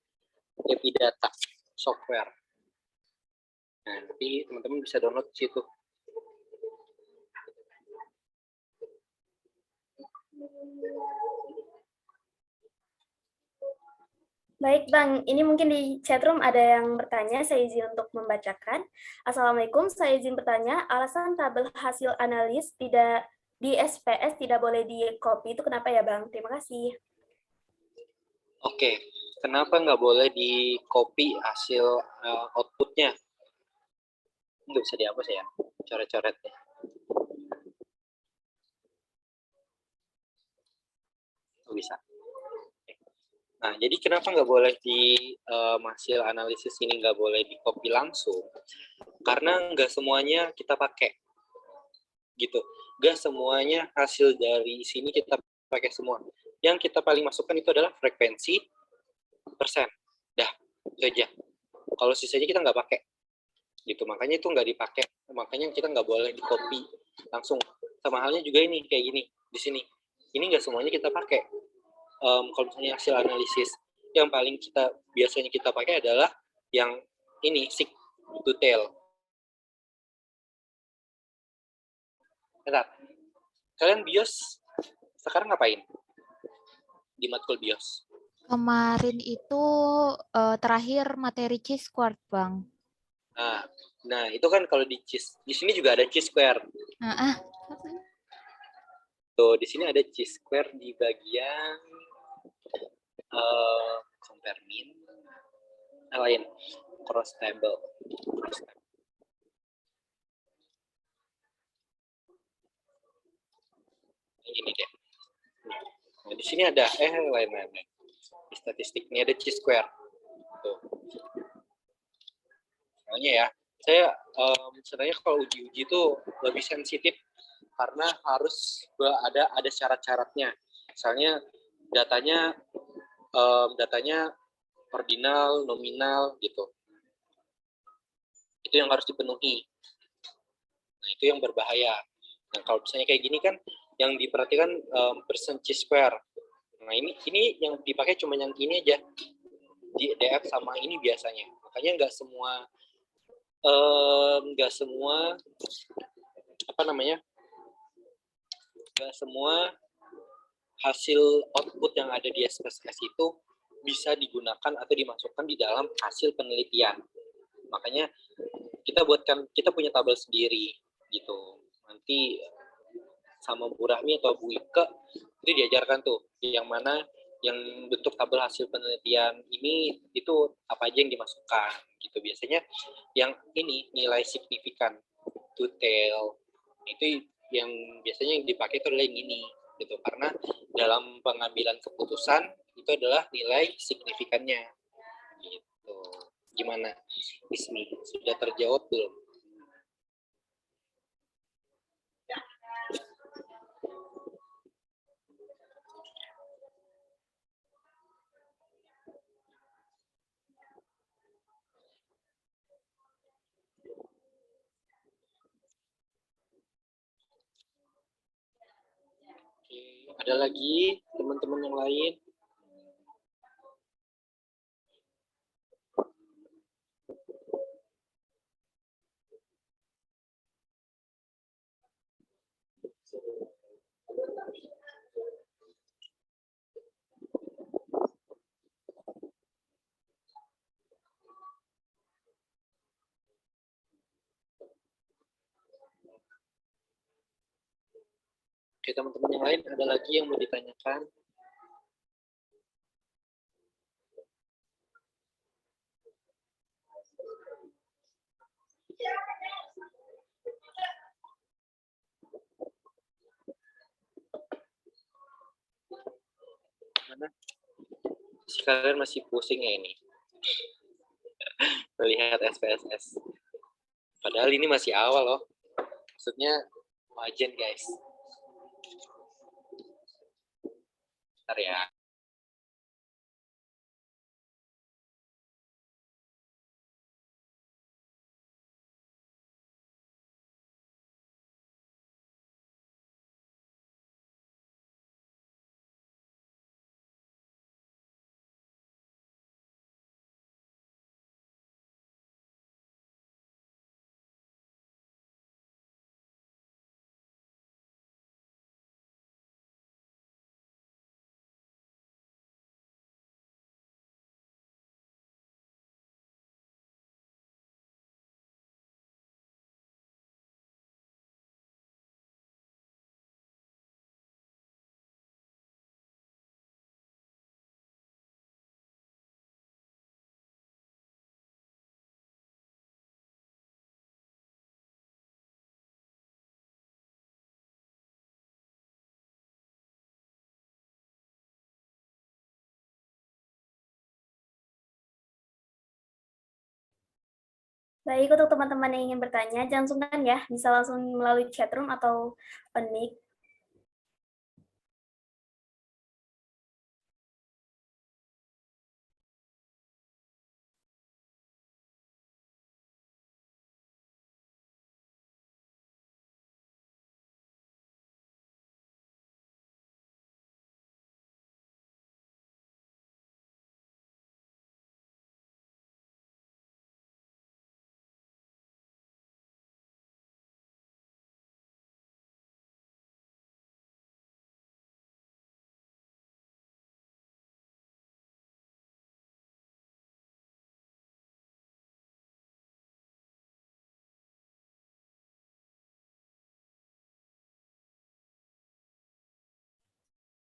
Epidata software. Nah, nanti teman-teman bisa download di situ. Baik Bang, ini mungkin di chatroom ada yang bertanya, saya izin untuk membacakan. Assalamualaikum, saya izin bertanya, alasan tabel hasil analis tidak di SPS tidak boleh di copy itu kenapa ya Bang? Terima kasih. Oke, kenapa nggak boleh di copy hasil outputnya? Nggak bisa dihapus ya, coret-coretnya. Nggak bisa. Nah, jadi kenapa nggak boleh di hasil analisis ini nggak boleh di copy langsung? Karena nggak semuanya kita pakai, gitu. Nggak semuanya hasil dari sini kita pakai semua. Yang kita paling masukkan itu adalah frekuensi, persen. Dah, itu aja. Kalau sisanya kita nggak pakai, gitu. Makanya itu nggak dipakai. Makanya kita nggak boleh di copy langsung. Sama halnya juga ini kayak gini di sini. Ini nggak semuanya kita pakai. Kalau misalnya hasil analisis yang paling biasanya kita pakai adalah yang ini seek to tail. Bentar, kalian BIOS sekarang ngapain di matkul BIOS? Kemarin itu terakhir materi Chi-squared, Bang. Nah itu kan kalau di sini juga ada Chi-square. Tuh di sini ada Chi-square di bagian compare mean, lain cross table. Ini deh. Nah, di sini ada lain. Di statistik ini ada Chi-square. Tuh. Soalnya ya, saya sebenarnya kalau uji-uji itu lebih sensitif karena harus ada syarat-syaratnya. Misalnya datanya ordinal, nominal gitu. Itu yang harus dipenuhi. Nah, itu yang berbahaya. Nah, kalau misalnya kayak gini kan yang diperhatikan percent Chi-square. Nah, ini yang dipakai cuma yang ini aja. di DF sama ini biasanya. Makanya nggak semua apa namanya, nggak semua hasil output yang ada di SPSS itu bisa digunakan atau dimasukkan di dalam hasil penelitian. Makanya kita punya tabel sendiri gitu. Nanti sama Bu Rahmi atau Bu Ika itu diajarkan tuh yang mana yang bentuk tabel hasil penelitian ini itu apa aja yang dimasukkan gitu. Biasanya yang ini nilai signifikan detail itu yang biasanya yang dipakai itu adalah yang ini gitu, karena dalam pengambilan keputusan itu adalah nilai signifikannya gitu. Gimana Ismi, sudah terjawab belum? Oke, ada lagi teman-teman yang lain? Oke, teman-teman yang lain ada lagi yang mau ditanyakan? Mana? Kalian masih pusing ya ini melihat SPSS? Padahal ini masih awal loh. Maksudnya wajan guys. Bentar ya. Baik, untuk teman-teman yang ingin bertanya, jangan sungkan ya, bisa langsung melalui chatroom atau open mic.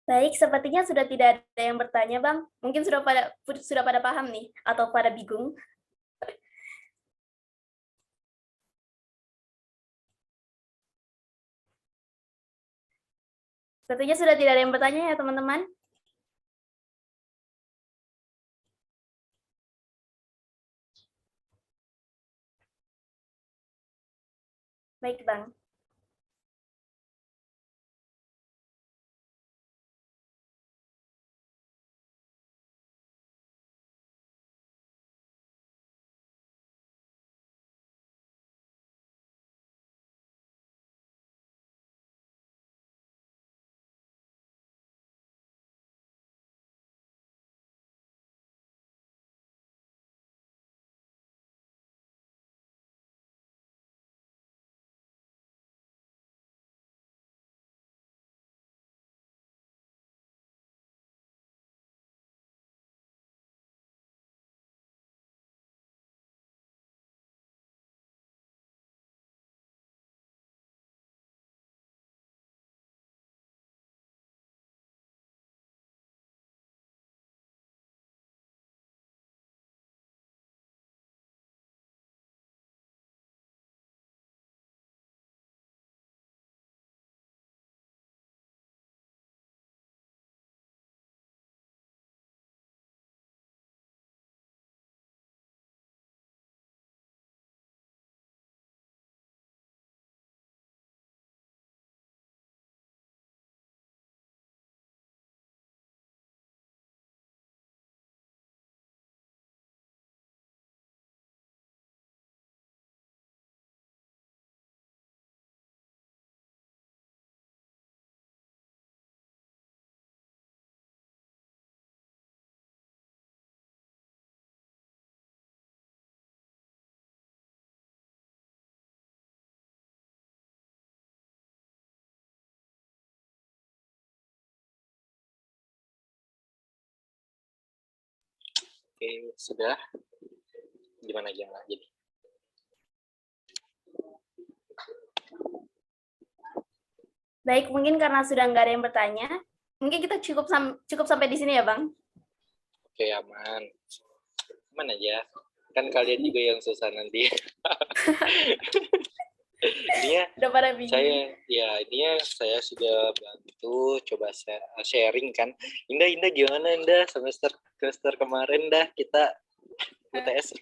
Baik, sepertinya sudah tidak ada yang bertanya, Bang. Mungkin sudah pada paham nih, atau pada bingung. Sepertinya sudah tidak ada yang bertanya ya, teman-teman. Baik, Bang. Oke, sudah. Gimana jadi? Baik, mungkin karena sudah nggak ada yang bertanya, mungkin kita cukup sampai di sini ya, Bang. Oke, aman. Aman aja. Kan kalian juga yang susah nanti. Ininya Udah pada bingung. saya sudah bantu coba sharing kan. Indah gimana Indah semester kemarin dah kita UTS.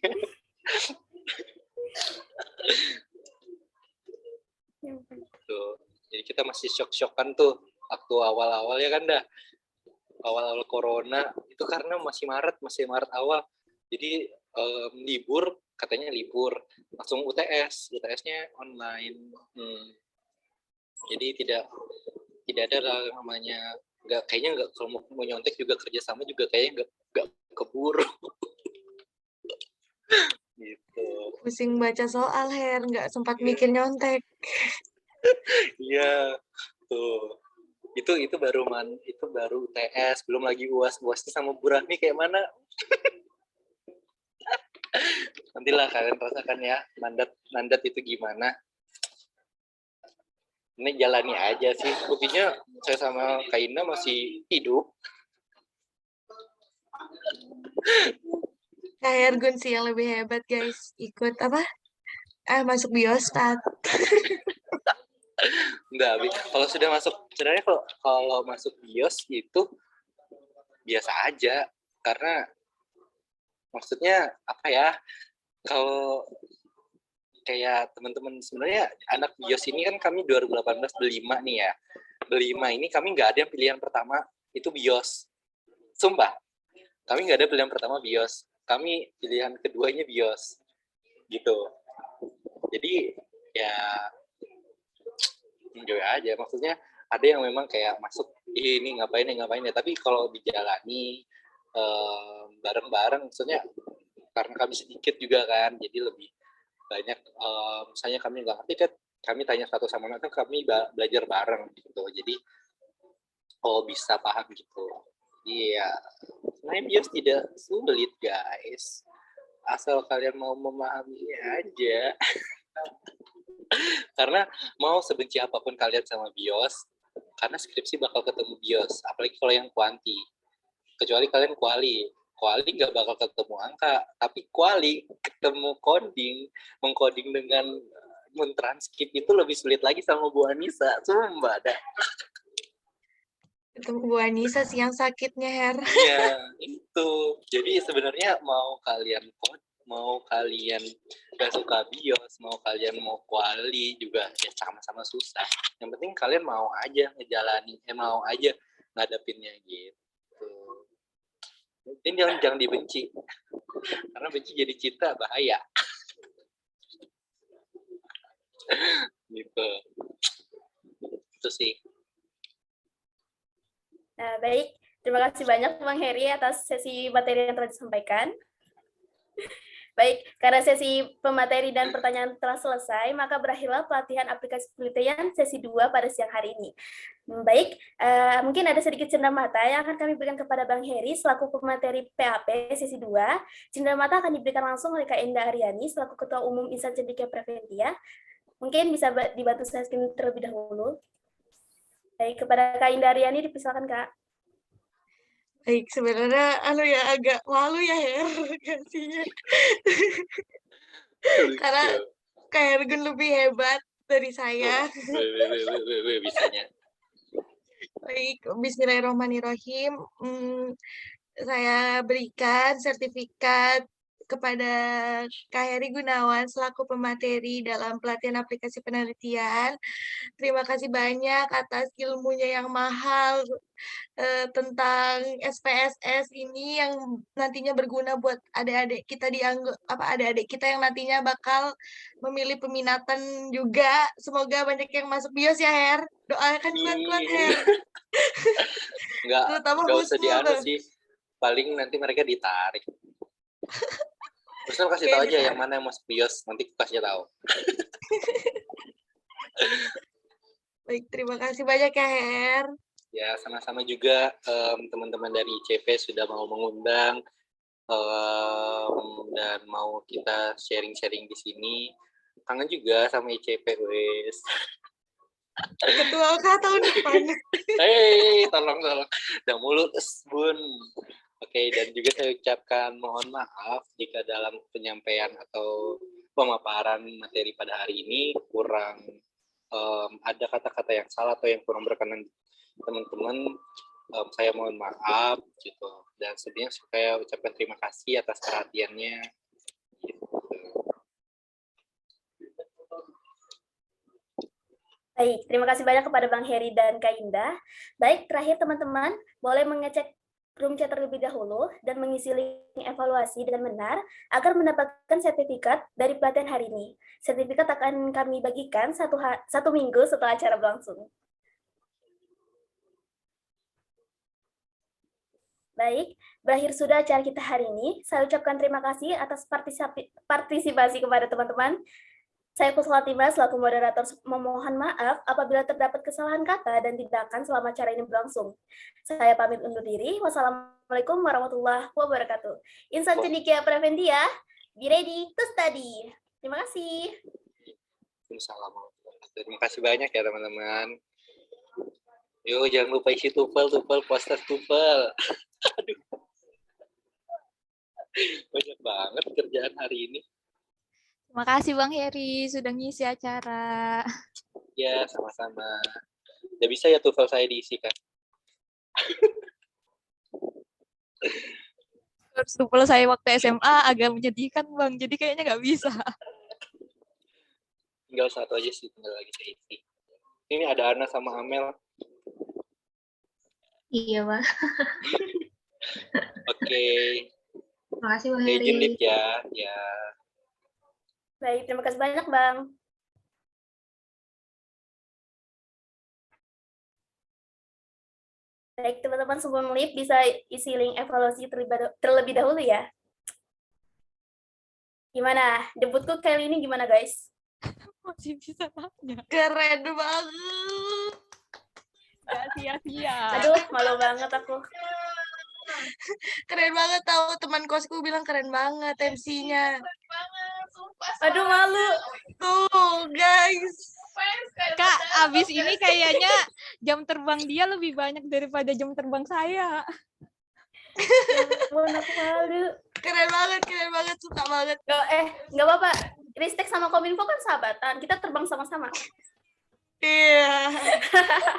Tuh. Jadi kita masih shock-shockan tuh waktu awal-awal ya kan dah. Awal-awal corona itu karena masih Maret awal. Jadi katanya libur langsung UTS-nya online. Jadi tidak ada namanya kayaknya nggak, kalau mau nyontek juga kerjasama juga kayaknya nggak keburu. Gitu. Pusing baca soal, Her, nggak sempat mikir nyontek. Iya, tuh. Itu baru UTS, belum lagi UASnya sama Bu Rahmi kayak mana. Nantilah kalian rasakan ya mandat itu gimana. Ini jalani aja sih. Buktinya saya sama Kak Indah masih hidup. Kak Hergun sih yang lebih hebat, guys. Ikut apa? Masuk biostat. Enggak, kalau sudah masuk, sebenarnya kalau masuk bios itu biasa aja. Karena maksudnya apa ya, kalau kayak teman-teman sebenarnya anak bios ini kan kami 2018 berlima nih ya. Berlima ini kami nggak ada yang pilihan pertama itu bios. Sumpah, kami nggak ada pilihan pertama bios. Kami pilihan keduanya bios. Gitu. Jadi ya enjoy aja. Maksudnya ada yang memang kayak masuk ini ngapain ya. Tapi kalau dijalani bareng-bareng, maksudnya karena kami sedikit juga kan, jadi lebih banyak misalnya kami nggak ngerti kan, kami tanya satu sama lain kan, kami belajar bareng gitu, jadi bisa paham gitu. Iya, sebenarnya bios tidak sulit guys, asal kalian mau memahaminya aja. Karena mau sebenci apapun kalian sama bios, karena skripsi bakal ketemu bios, apalagi kalau yang kuanti, kecuali kalian kuali nggak bakal ketemu angka, tapi kuali ketemu mengcoding dengan mentranskrip itu lebih sulit lagi sama Bu Anissa, sumpah dah. Ketemu Bu Anissa sih yang sakitnya, Her. Iya, itu. Jadi sebenarnya mau kalian gak suka bios, mau kalian mau kuali juga ya sama-sama susah. Yang penting kalian mau aja ngejalanin, mau aja ngadepinnya gitu. Ini jangan dibenci, karena benci jadi cinta bahaya. Gitu. Itu sih. Nah, baik. Terima kasih banyak Bang Heri atas sesi materi yang telah disampaikan. Baik, karena sesi pemateri dan pertanyaan telah selesai, maka berakhirlah pelatihan aplikasi penelitian sesi 2 pada siang hari ini. Baik, mungkin ada sedikit cenderamata yang akan kami berikan kepada Bang Heri selaku pemateri PAP sesi 2. Cenderamata akan diberikan langsung oleh Kak Indah Aryani selaku Ketua Umum Insan Cendekia Preventia. Mungkin bisa dibantu saya screen terlebih dahulu. Baik, kepada Kak Indah Aryani dipersilakan Kak. Baik, sebenarnya agak malu ya, Her, gantinya. Karena Kak Hergun lebih hebat dari saya. Bisanya. Baik, bismillahirrahmanirrahim. Saya berikan sertifikat kepada Kak Heri Gunawan selaku pemateri dalam pelatihan aplikasi penelitian. Terima kasih banyak atas ilmunya yang mahal tentang SPSS ini yang nantinya berguna buat adik-adik kita adik-adik kita yang nantinya bakal memilih peminatan juga. Semoga banyak yang masuk bios ya, Her. Doakan kuat-kuat, Her. Nggak usah dianu sih. Paling nanti mereka ditarik. Terus kasih tahu aja yang mana yang masuk bios, nanti kasih tahu. Baik, terima kasih banyak ya, Her. Ya, sama-sama juga teman-teman dari ICP sudah mau mengundang. dan mau kita sharing-sharing di sini. Kangen juga sama ICP, wes. Ketua OK tahun depan. Hei, tolong. Udah mulus, Bun. Oke, dan juga saya ucapkan mohon maaf jika dalam penyampaian atau pemaparan materi pada hari ini kurang ada kata-kata yang salah atau yang kurang berkenan teman-teman. Saya mohon maaf gitu. Dan sebelumnya saya ucapkan terima kasih atas perhatiannya. Gitu. Baik, terima kasih banyak kepada Bang Heri dan Kak Indah. Baik, terakhir teman-teman, boleh mengecek room chat terlebih dahulu dan mengisi link evaluasi dengan benar agar mendapatkan sertifikat dari pelatihan hari ini. Sertifikat akan kami bagikan satu minggu setelah acara berlangsung. Baik, berakhir sudah acara kita hari ini. Saya ucapkan terima kasih atas partisipasi kepada teman-teman. Saya Kuswalatima selaku moderator memohon maaf apabila terdapat kesalahan kata dan tindakan selama acara ini berlangsung. Saya pamit undur diri. Wassalamualaikum warahmatullahi wabarakatuh. Insan cendekia prevendia, be ready to study. Terima kasih. Terima kasih banyak ya teman-teman. Yuk jangan lupa isi tupel, poster tupel. Aduh. Banyak banget kerjaan hari ini. Terima kasih Bang Heri sudah ngisi acara. Ya, sama-sama. Udah bisa ya TOEFL saya diisi, kan? TOEFL saya waktu SMA agak menyedihkan, Bang. Jadi kayaknya nggak bisa. Tinggal satu aja sih, tinggal lagi saya isi. Ini ada Ana sama Amel. Iya, Pak. Oke. Terima kasih, Bang Stay Heri. tune, Lip, ya. Ya. Baik, terima kasih banyak, Bang. Baik, teman-teman sebelum live bisa isi link evaluasi terlebih dahulu ya. Gimana? Debutku kali ini gimana, guys? Masih bisa nanya. Keren banget. Gak sia-sia. Aduh, malu banget aku. Keren banget tahu teman kosku bilang keren banget MC-nya. Aduh, malu. Tuh, guys. Kak, abis ini kayaknya jam terbang dia lebih banyak daripada jam terbang saya. Ampun, aku malu. Keren banget, suka banget. Nggak apa-apa. Ristek sama Kominfo kan sahabatan. Kita terbang sama-sama. Iya.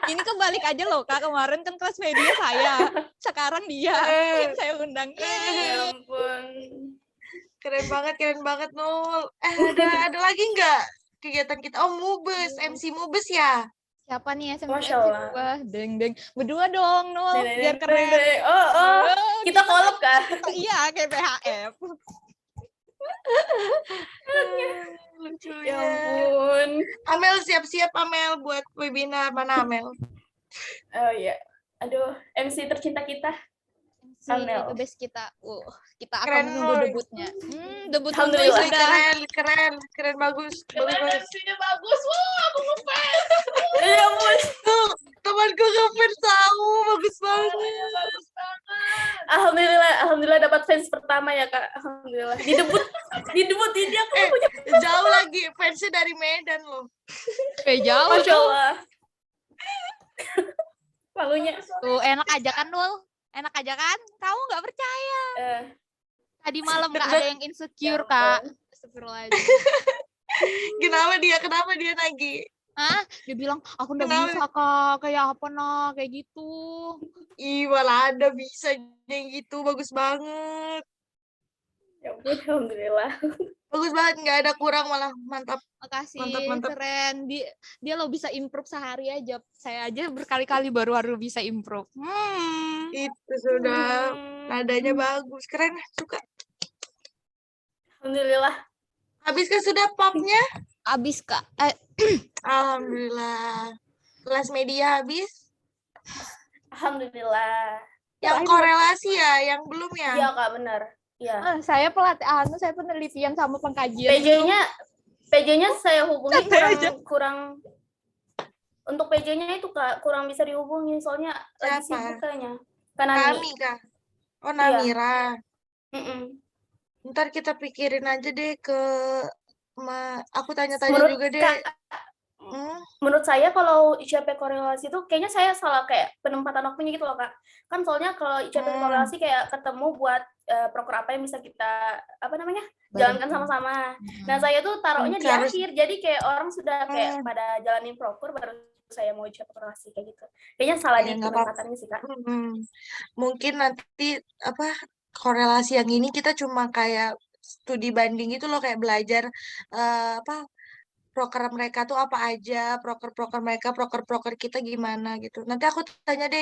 Ini kebalik aja loh, Kak. Kemarin kan kelas media saya. Sekarang dia. Saya undang. Ya ampun. Keren banget Nul. Ada lagi nggak kegiatan kita? Oh, Mubes, MC Mubes ya. Siapa nih SMP? Masya Allah. Wah, deng. Berdua dong, Nul. Biar keren. Oh, kita collab kan? Iya, kayak PHF. Lucunya. Ya ampun. Amel siap-siap Amel buat webinar. Mana Amel? Oh iya. Aduh, MC tercinta kita. Amel. The best kita. Kita akan Keren, menunggu Nul. debutnya. Debut Alhamdulillah. sudah. Keren bagus. MC-nya bagus, wah aku ngefans. Ya ampun. Tuh, temanku ngefans tahu, bagus banget. Bagus banget. Alhamdulillah dapat fans pertama ya, Kak. Alhamdulillah. Di debut ini aku punya Jauh lagi, fansnya dari Medan loh. Jauh. Masya Allah. Malunya. Tuh, enak aja kan, Nul? Enak aja kan? Kamu nggak percaya. Tadi malam nggak ada yang insecure, Kak. Astagfirullahaladzim. Kenapa dia lagi? Hah? Dia bilang, aku nggak Kenapa? bisa, Kak. Kayak apa, nah? Kayak gitu. Ih, malah ada bisa yang gitu, bagus banget. Ya ampun, alhamdulillah. Bagus banget, nggak ada kurang, malah mantap. Makasih, Mantap. keren. Dia lo bisa improve sehari aja. Saya aja berkali-kali baru bisa improve. Itu sudah, nadanya bagus, keren, suka. Alhamdulillah. Habis kan sudah popnya? Abis, Kak. Alhamdulillah. Kelas media habis? Alhamdulillah. Yang korelasi ya, yang belum ya? Iya, Kak, benar. Iya. Saya saya penelitian sama pengkajian. PJ-nya saya hubungi Santai aja. kurang untuk PJ-nya itu Kak kurang bisa dihubungi soalnya lagi Siapa? sibuk kayaknya. Kanani. Kami kah? Oh, Namira. Mm-mm. Ntar kita pikirin aja deh aku tanya-tanya Menurut juga deh. Kak, Hmm, menurut saya kalau ICP korelasi itu kayaknya saya salah kayak penempatan waktunya gitu loh Kak. Kan soalnya kalau ICP korelasi kayak ketemu buat proker apa yang bisa kita jalankan sama-sama. Nah, saya tuh taruhnya di harus akhir. Jadi kayak orang sudah kayak pada jalanin proker baru saya mau ICP korelasi kayak gitu. Kayaknya salah ya di nggak apa-apa. penempatannya sih Kak. Mungkin nanti korelasi yang ini kita cuma kayak studi banding itu loh, kayak belajar proker mereka tuh apa aja, proker-proker mereka, proker-proker kita gimana gitu. Nanti aku tanya deh